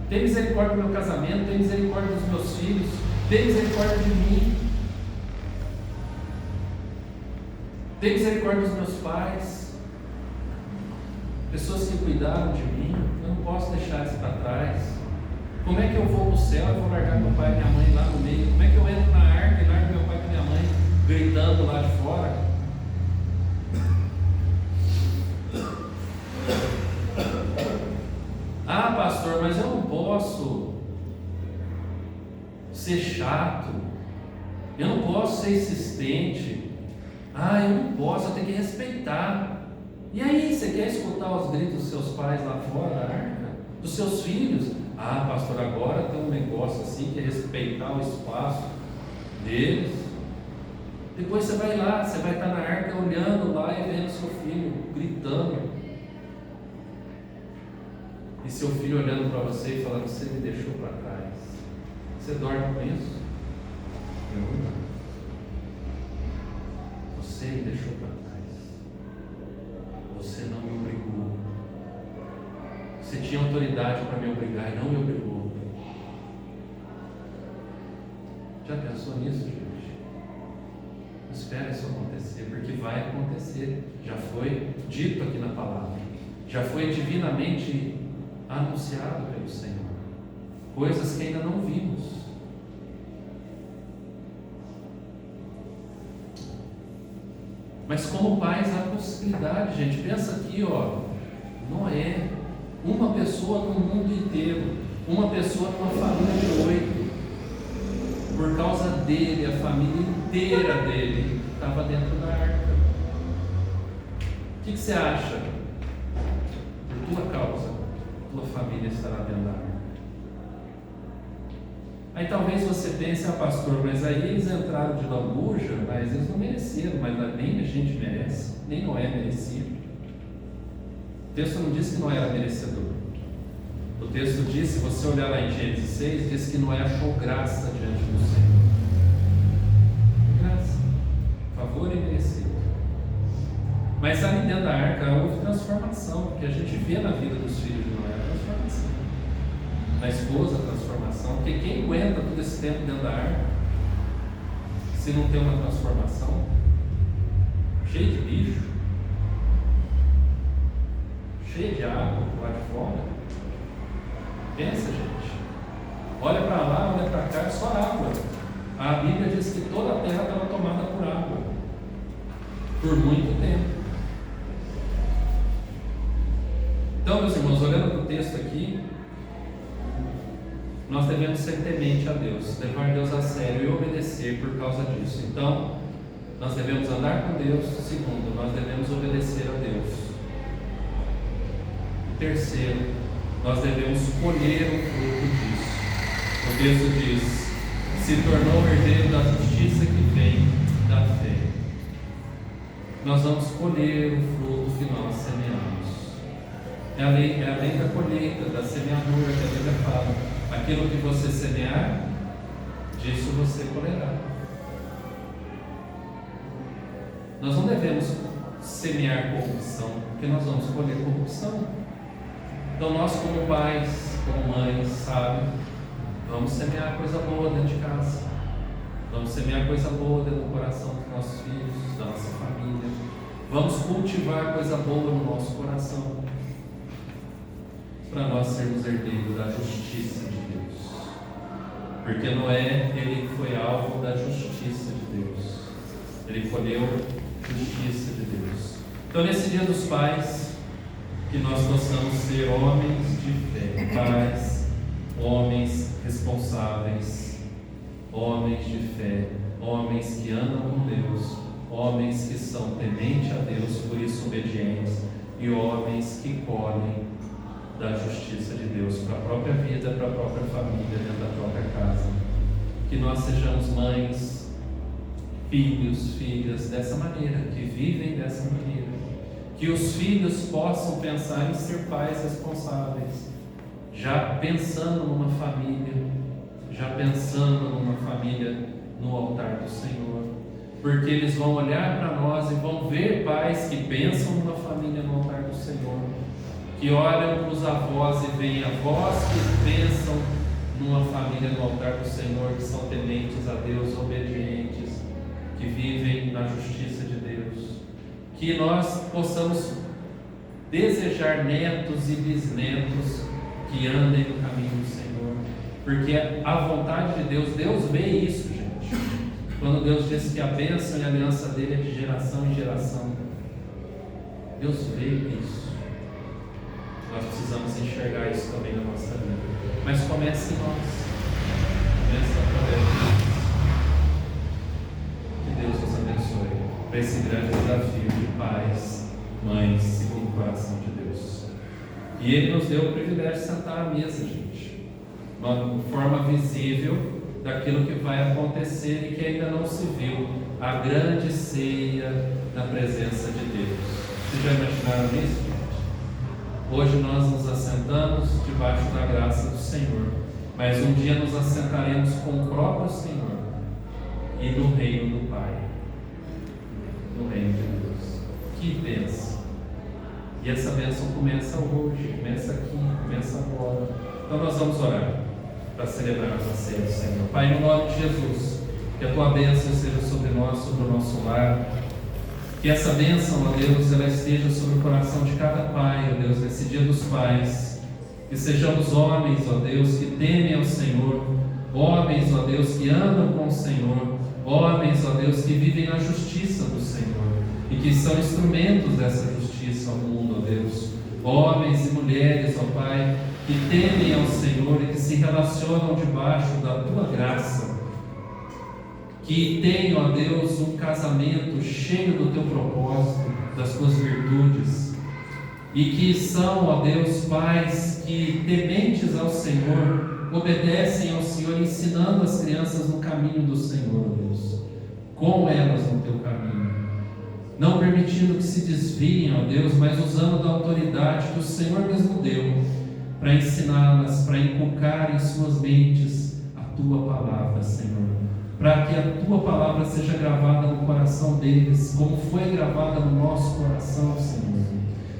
Tem misericórdia do meu casamento, tem misericórdia dos meus filhos, tem misericórdia de mim. Tem misericórdia dos meus pais, pessoas que cuidaram de mim. Eu não posso deixar isso para trás. Como é que eu vou para o céu e vou largar meu pai e minha mãe lá no meio? Como é que eu entro na arca e largo meu pai e minha mãe gritando lá de fora? Ah, pastor, mas eu não posso ser chato, eu não posso ser insistente. Ah, eu não posso, eu tenho que respeitar. E aí, você quer escutar os gritos dos seus pais lá fora da arca? Dos seus filhos? Ah, pastor, agora tem um negócio assim que é respeitar o espaço deles. Depois você vai lá, você vai estar na arca olhando lá e vendo seu filho gritando. E seu filho olhando para você e falando: você me deixou para trás. Você dorme com isso? Eu não. Você me deixou para trás. Você não me obrigou. Você tinha autoridade para me obrigar e não me obrigou. Já pensou nisso, gente? Não espera isso acontecer, porque vai acontecer. Já foi dito aqui na palavra. Já foi divinamente anunciado pelo Senhor. Coisas que ainda não vimos. Mas como pais há possibilidade, gente. Pensa aqui, ó. Noé, uma pessoa no mundo inteiro, uma pessoa numa família de 8. Por causa dele, a família inteira dele estava dentro da arca. O que você acha? Por tua causa, tua família estará dentro da arca. Aí talvez você pense: ah, pastor, mas aí eles entraram de lambuja, mas eles não mereceram, mas nem a gente merece, nem Noé merecia. O texto não diz que Noé era merecedor. O texto diz, se você olhar lá em Gênesis 6, diz que Noé achou graça diante do Senhor. Graça, favor e merecido. Mas ali dentro da arca houve transformação, porque a gente vê na vida dos filhos de Noé a transformação. Na esposa, a transformação, porque quem aguenta todo esse tempo dentro da arca, se não tem uma transformação, cheio de bicho, cheio de água lá de fora. Pensa, gente. Olha para lá, olha para cá, é só água. A Bíblia diz que toda a terra estava tomada por água por muito tempo. Então, meus irmãos, olhando para o texto aqui, nós devemos ser temente a Deus, levar Deus a sério e obedecer por causa disso. Então, nós devemos andar com Deus. Segundo, nós devemos obedecer a Deus. Terceiro, nós devemos colher o fruto disso. O texto diz: se tornou herdeiro da justiça que vem da fé. Nós vamos colher o fruto que nós semeamos. É a lei da colheita, da semeadura que a Bíblia fala. Aquilo que você semear, disso você colherá. Nós não devemos semear corrupção, porque nós vamos colher corrupção. Então nós, como pais, como mães, sabe, vamos semear coisa boa dentro de casa. Vamos semear coisa boa dentro do coração dos nossos filhos, da nossa família. Vamos cultivar coisa boa no nosso coração, para nós sermos herdeiros da justiça de Deus. Porque Noé, ele foi alvo da justiça de Deus. Ele colheu justiça de Deus. Então, nesse dia dos pais, que nós possamos ser homens de fé, pais, homens responsáveis, homens de fé, homens que andam com Deus, homens que são tementes a Deus, por isso obedientes, e homens que colhem da justiça de Deus para a própria vida, para a própria família, dentro da própria casa. Que nós sejamos mães, filhos, filhas dessa maneira, que vivem dessa maneira. Que os filhos possam pensar em ser pais responsáveis, já pensando numa família no altar do Senhor, porque eles vão olhar para nós e vão ver pais que pensam numa família no altar do Senhor, que olham para os avós e veem avós que pensam numa família no altar do Senhor, que são tementes a Deus, obedientes, que vivem na justiça de Deus. Que nós possamos desejar netos e bisnetos que andem no caminho do Senhor, porque a vontade de Deus, Deus vê isso, gente. Quando Deus diz que a bênção e a aliança dele é de geração em geração, Deus vê isso. Nós precisamos enxergar isso também na nossa vida. Mas comece em nós. Comece através de nós. Que Deus nos abençoe para esse grande desafio de pais, mães, segundo o coração de Deus. E Ele nos deu o privilégio de sentar à mesa, gente. Uma forma visível daquilo que vai acontecer e que ainda não se viu. A grande ceia na presença de Deus. Vocês já imaginaram isso, gente? Hoje nós nos assentamos debaixo da graça do Senhor, mas um dia nos assentaremos com o próprio Senhor e no reino do Pai, no reino de Deus. Que bênção! E essa bênção começa hoje, começa aqui, começa agora. Então nós vamos orar para celebrarmos a ceia do Senhor. Pai, no nome de Jesus, que a Tua bênção esteja sobre nós, sobre o nosso lar. Que essa bênção, ó Deus, ela esteja sobre o coração de cada pai, ó Deus, nesse dia dos pais. Que sejamos homens, ó Deus, que temem ao Senhor, homens, ó Deus, que andam com o Senhor, homens, ó Deus, que vivem na justiça do Senhor e que são instrumentos dessa justiça ao mundo, ó Deus. Homens e mulheres, ó Pai, que temem ao Senhor e que se relacionam debaixo da Tua graça. Que tenham, ó Deus, um casamento cheio do Teu propósito, das Tuas virtudes. E que são, ó Deus, pais que, tementes ao Senhor, obedecem ao Senhor, ensinando as crianças no caminho do Senhor, ó Deus. Com elas no Teu caminho. Não permitindo que se desviem, ó Deus, mas usando da autoridade que o Senhor mesmo deu para ensiná-las, para inculcar em suas mentes a Tua palavra, Senhor. Para que a Tua palavra seja gravada no coração deles, como foi gravada no nosso coração, Senhor,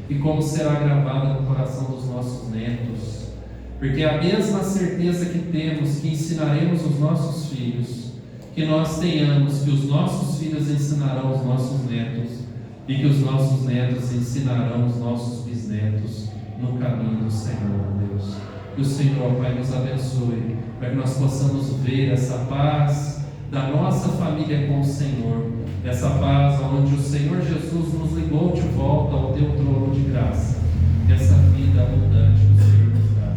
e como será gravada no coração dos nossos netos. Porque a mesma certeza que temos que ensinaremos os nossos filhos, que nós tenhamos que os nossos filhos ensinarão os nossos netos e que os nossos netos ensinarão os nossos bisnetos no caminho do Senhor, Deus. Que o Senhor, Pai, nos abençoe, para que nós possamos ver essa paz da nossa família com o Senhor, essa paz onde o Senhor Jesus nos ligou de volta ao Teu trono de graça, essa vida abundante que o Senhor nos dá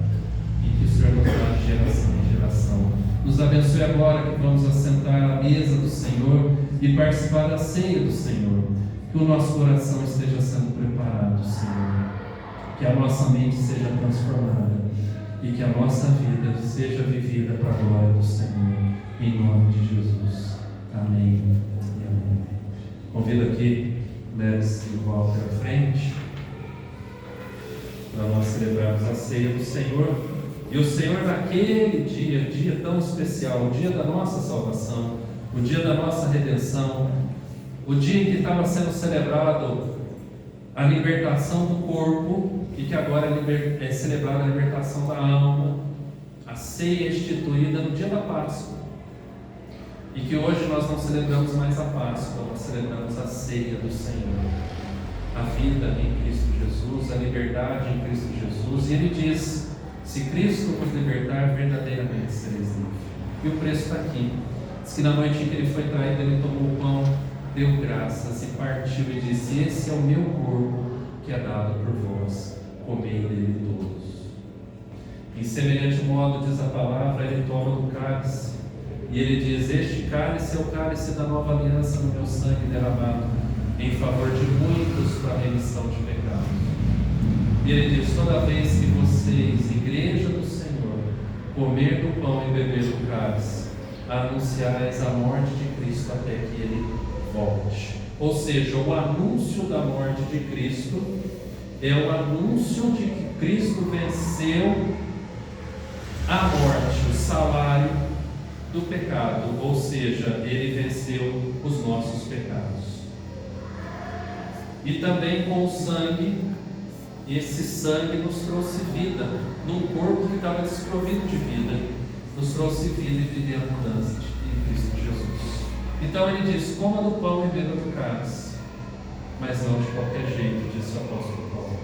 e que o Senhor nos dá de geração em geração. Nos abençoe agora que vamos assentar à mesa do Senhor e participar da ceia do Senhor. Que o nosso coração esteja sendo preparado, Senhor. Que a nossa mente seja transformada e que a nossa vida seja vivida para a glória do Senhor. Em nome de Jesus. Amém e amém. Convido aqui Leves e Walter à frente para nós celebrarmos a ceia do Senhor. E o Senhor, naquele dia tão especial, o dia da nossa salvação, o dia da nossa redenção, o dia em que estava sendo celebrado a libertação do corpo e que agora é celebrada a libertação da alma, a ceia instituída no dia da Páscoa. E que hoje nós não celebramos mais a Páscoa, nós celebramos a ceia do Senhor. A vida em Cristo Jesus, a liberdade em Cristo Jesus. E Ele diz: se Cristo vos libertar, verdadeiramente sereis livres. E o preço está aqui. Diz que na noite em que Ele foi traído, Ele tomou o pão, deu graças e partiu e disse: esse é o meu corpo que é dado por vós, comei dele todos. Em semelhante modo, diz a palavra, Ele toma do cálice e Ele diz: este cálice é o cálice da nova aliança no meu sangue derramado em favor de muitos para a remissão de pecados. E Ele diz: toda vez que vocês, igreja do Senhor, comer do pão e beber do cálice, anunciais a morte de Cristo até que Ele volte. Ou seja, o anúncio da morte de Cristo é o anúncio de que Cristo venceu a morte, o salário do pecado, ou seja, Ele venceu os nossos pecados. E também com o sangue, esse sangue nos trouxe vida, num corpo que estava desprovido de vida, nos trouxe vida e vida em abundância em Cristo Jesus. Então Ele diz: coma do pão e beba do cálice, mas não de qualquer jeito, disse o apóstolo Paulo.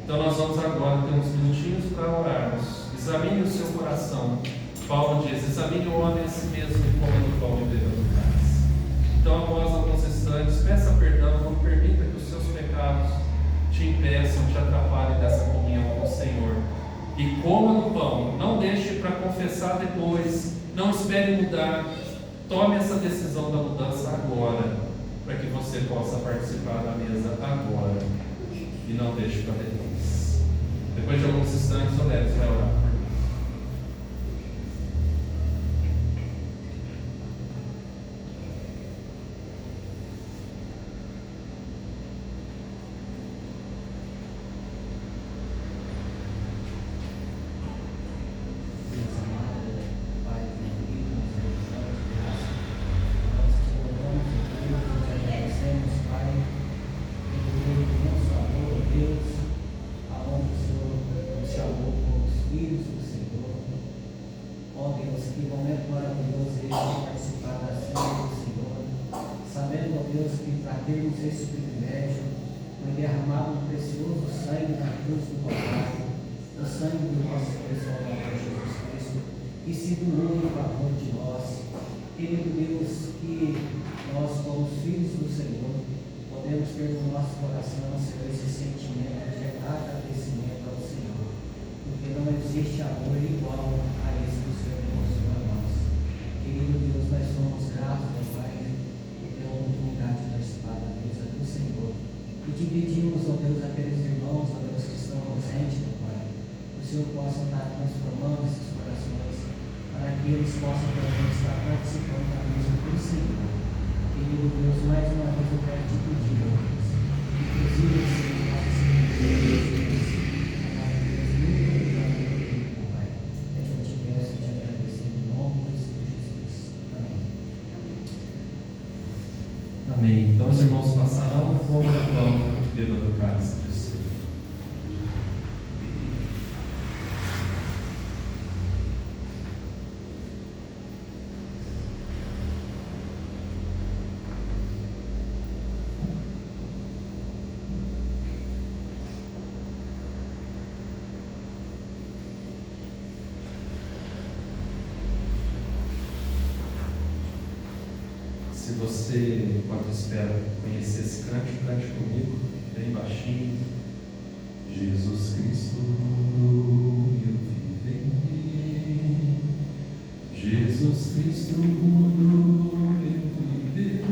Então nós vamos agora ter uns minutinhos para orarmos. Examine o seu coração. Paulo diz: examine o homem a si mesmo e coma do pão e beba do cálice. Então, após alguns instantes, peça perdão, não permita que os seus pecados te impeçam, te atrapalhem dessa comunhão com o Senhor. E coma do pão, não deixe para confessar depois, não espere mudar. Tome essa decisão da mudança agora, para que você possa participar da mesa agora e não deixe para depois. Depois de alguns instantes, o Leves vai orar. termos esse privilégio, foi derramado um precioso sangue na cruz do Calvário, o sangue do nosso Salvador Jesus Cristo, que se doou em favor de nós. Querido Deus, que nós, como filhos do Senhor, podemos ter no nosso coração, Senhor, esse sentimento de agradecimento ao Senhor, porque não existe amor igual a esse que o Senhor demonstrou a nós. Querido Deus, nós somos gratos, meu Pai, pela oportunidade da espada da mesa do Senhor. E te pedimos, ó Deus, aqueles irmãos, ó Deus, que estão ausentes, meu Pai, que o Senhor possa estar transformando esses corações, para que eles possam também estar participando da mesa do Senhor. Querido Deus, mais uma vez eu quero te pedir, ó Deus, inclusive os nossos seguidores, muito obrigado pelo tempo, Pai. É que eu te peço e te agradeço em nome do Senhor Jesus. Amém. Amém. Então os irmãos passarão, vão para o pão, beba do cálice do Senhor. Se você, enquanto espera conhecer esse cântico, cante comigo, bem baixinho. Jesus Cristo mudou meu viver. Jesus Cristo mudou meu viver.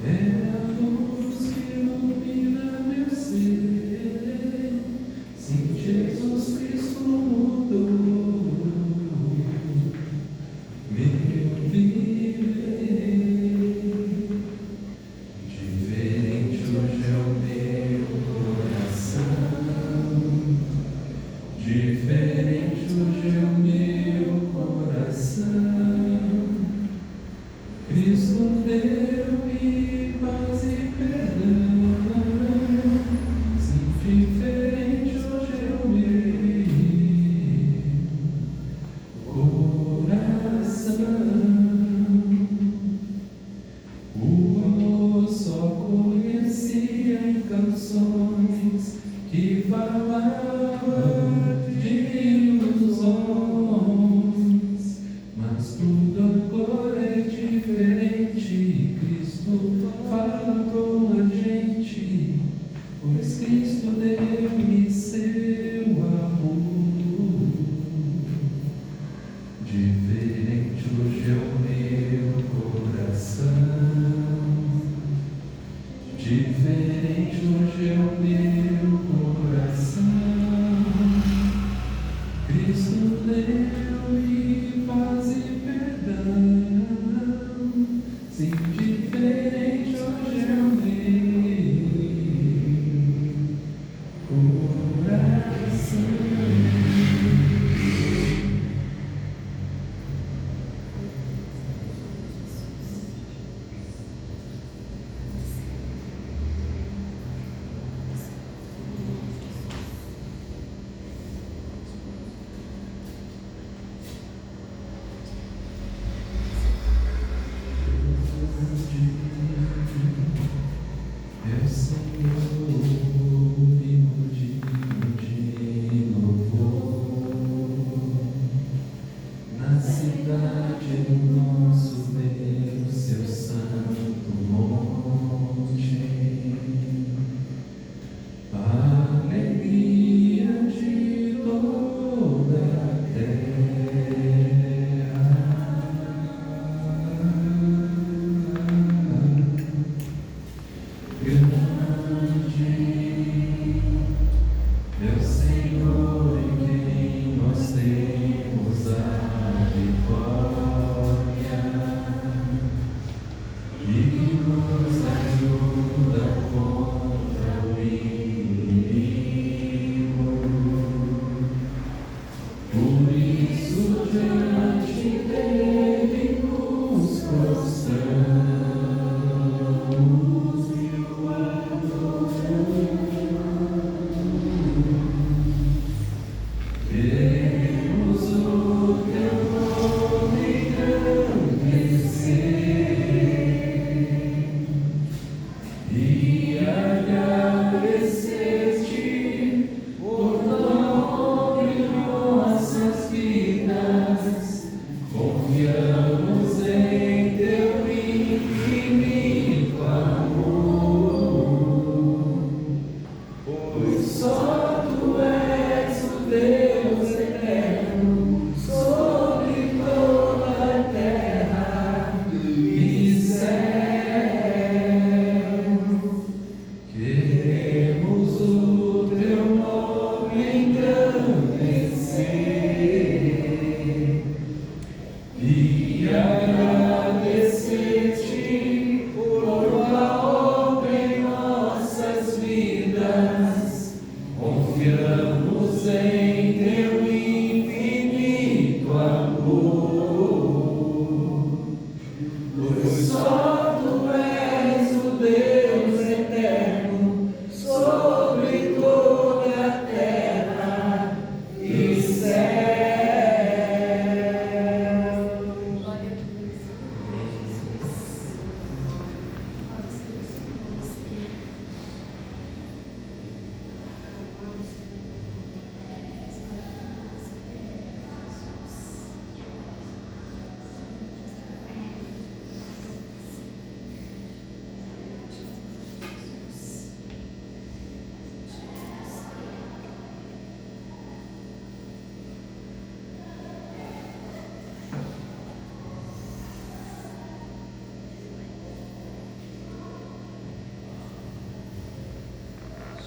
É a luz que ilumina meu ser. Sim, Jesus Cristo mudou meu viver. Diferente hoje é o meu coração. Diferente hoje é o meu coração. Cristo deu-me paz e perdão. Sim, diferente hoje é o meu coração. O amor só conhecia em canções que falavam de ilusões, mas tudo agora é diferente. Cristo fala com a gente, pois Cristo deu-me seu amor. Diferente hoje é o meu coração. Diferente hoje é o meu coração. Cristo deu-me paz e perdão. Sim, diferente hoje é o meu coração. Confiamos em teu infinito amor, pois só tu és o Deus eterno sobre toda a terra e céu. Queremos o teu nome engrandecer e agradecer-te por tua obra em nossas vidas. Confiamos em teu infinito amor, pois só tu és o Deus eterno sobre toda a terra e céu. Glória a Deus.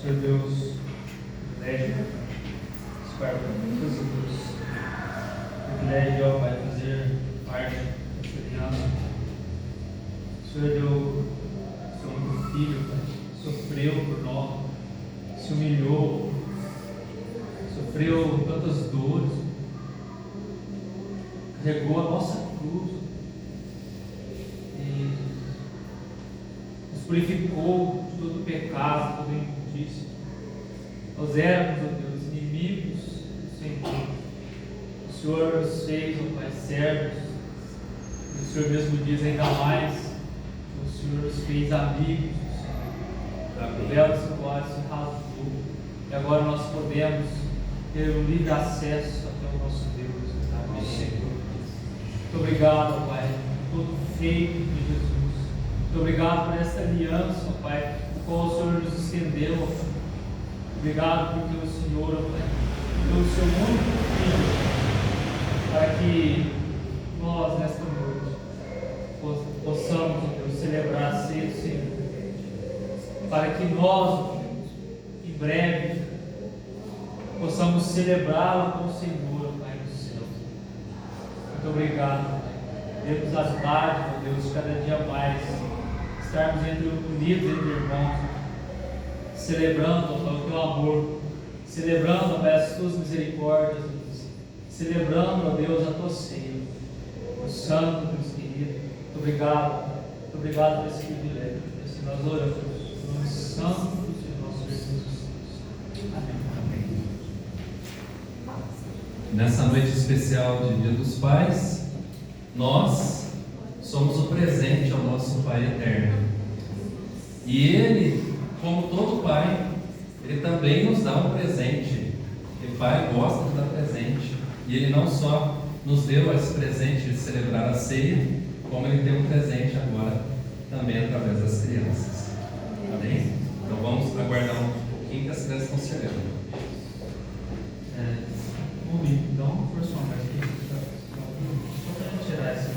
Senhor Deus, privilégio, estar muitos Deus, privilégio, ó Pai, fazer parte dessa aliança. O Senhor deu seu único filho, Pai, sofreu por nós, se humilhou, sofreu tantas dores, carregou a nossa cruz e nos purificou de todo pecado, toda injustiça. Nós éramos, ó Deus, inimigos do Senhor. O Senhor nos fez, ó Pai, servos. E o Senhor mesmo diz ainda mais, o Senhor nos fez amigos do Senhor. O véu do seu glória se rasgou. E agora nós podemos ter um livre acesso até o nosso Deus, o Senhor. Muito obrigado, ó Pai, por todo feito de Jesus. Muito obrigado por essa aliança, ó Pai, qual o Senhor nos estendeu, ó Pai. Obrigado porque o Senhor, ó Pai, deu o seu único filho, para que nós, nesta noite, possamos, ó Deus, celebrar a ceia do Senhor, para que nós, ó Deus, em breve, possamos celebrá-la com o Senhor, ó Pai do céu. Muito obrigado, Pai. Dê-nos as dádivas, ó Deus, cada dia mais, estarmos unidos entre irmãos, celebrando, ó Pai, o teu amor, celebrando, ó Pai, as tuas misericórdias, Deus. Celebrando, ó Deus, a tua ceia, o santo, Deus querido. Muito obrigado, Pai. Muito obrigado por esse privilégio. Assim nós oramos, no nome santo do Senhor nosso Jesus. Amém. Nessa noite especial de Dia dos Pais, nós somos o presente ao nosso Pai eterno. E Ele, como todo pai, Ele também nos dá um presente. E Pai gosta de dar presente. E Ele não só nos deu esse presente de celebrar a ceia, como Ele deu um presente agora também através das crianças. Amém? Então vamos aguardar um pouquinho que as crianças estão chegando. Então, por sua parte, só para a gente tirar esse.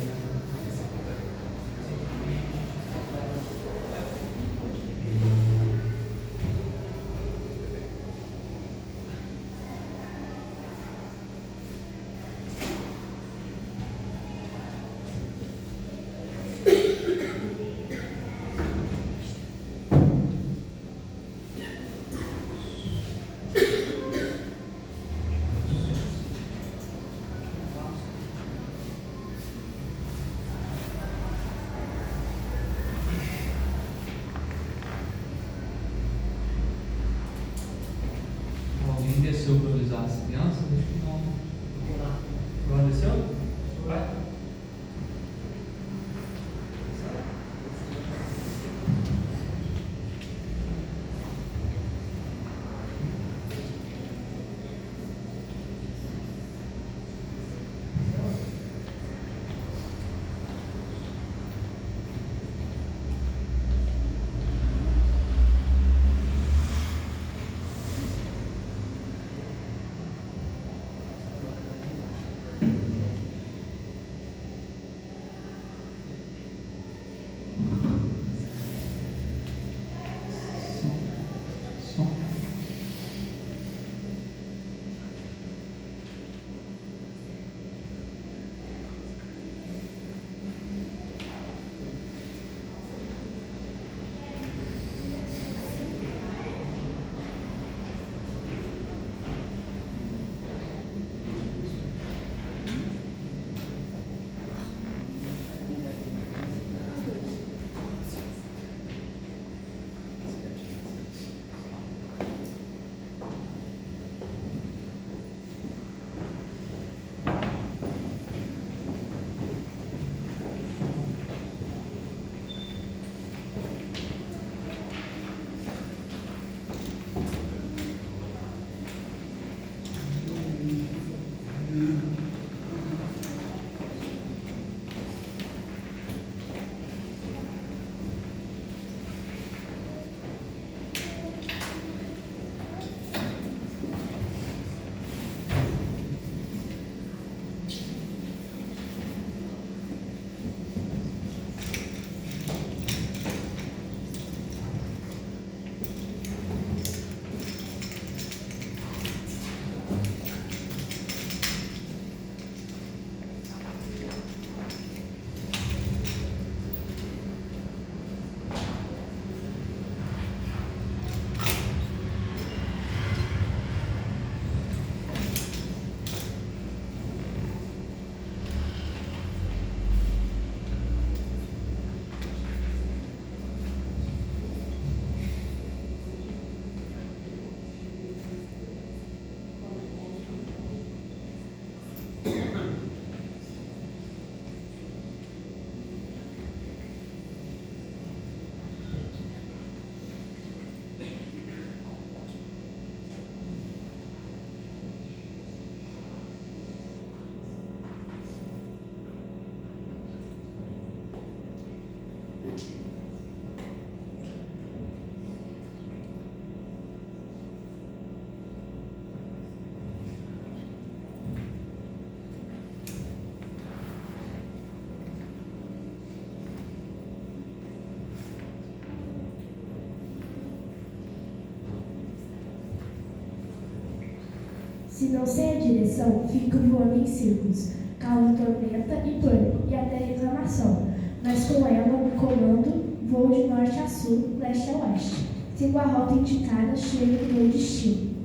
Se não sei a direção, fico voando em círculos, causo tormenta e pânico e até reclamação. Mas com ela, no comando, vou de norte a sul, leste a oeste. Sigo a rota indicada, chego no meu destino.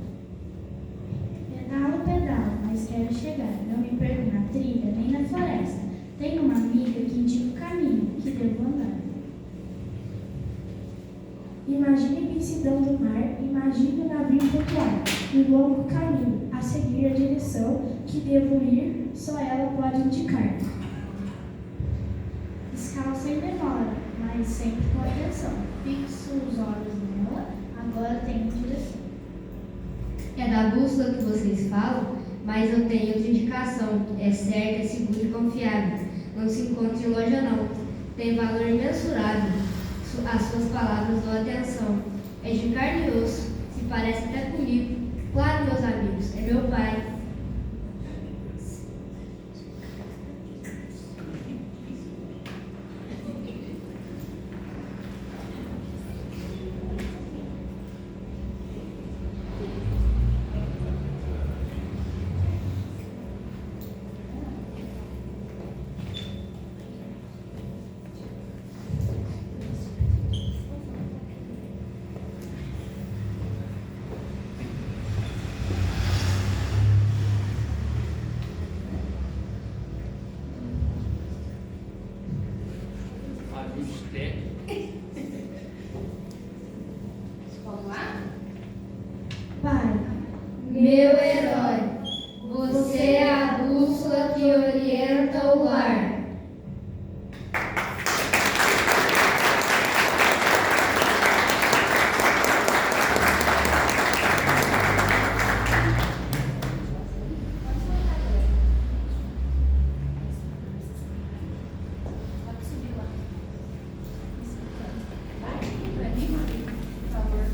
Pedalo, mas quero chegar. Não me perco na trilha, nem na floresta. Tenho uma amiga que indica o caminho que devo andar. Imagine a imensidão do mar, imagine o navio flutuar, e o longo caminho, a seguir a direção que devo ir, só ela pode indicar. Escalo sem demora, mas sempre com atenção. Fixo os olhos nela, agora tenho direção. É da bússola que vocês falam, mas eu tenho outra indicação. É certa, é segura e confiável. Não se encontra em loja não. Tem valor imensurável. As suas palavras dão atenção. É de carne e osso, se parece até comigo. Claro, meus amigos, é meu pai. Vamos lá? Pai, Meu herói, você é a bússola que orienta o lar. Pode subir lá. Vai aqui pra mim, por favor.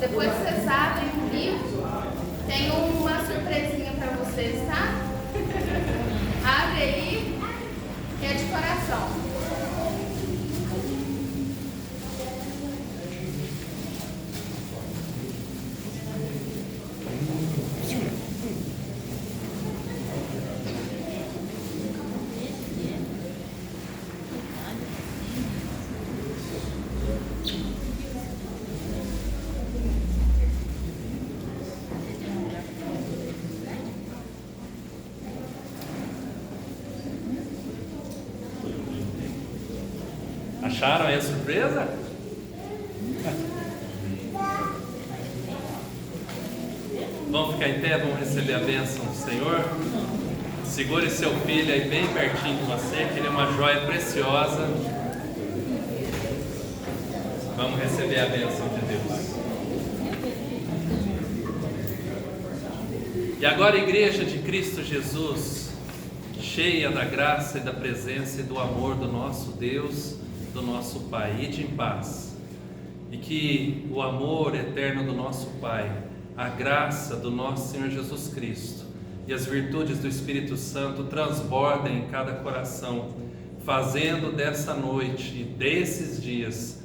Depois que vocês abrem o livro, tem uma surpresinha para vocês, tá? Abre aí, que é de coração. Acharam aí a surpresa? Vamos ficar em pé, vamos receber a bênção do Senhor. Segure seu filho aí bem pertinho de você, que ele é uma joia preciosa. Vamos receber a bênção de Deus. E agora, Igreja de Cristo Jesus, cheia da graça e da presença e do amor do nosso Deus, do nosso Pai, ide em paz. E que o amor eterno do nosso Pai, a graça do nosso Senhor Jesus Cristo e as virtudes do Espírito Santo transbordem em cada coração, fazendo dessa noite e desses dias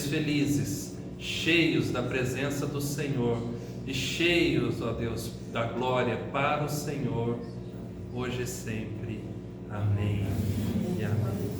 felizes, cheios da presença do Senhor e cheios, ó Deus, da glória para o Senhor, hoje e sempre. Amém e amém.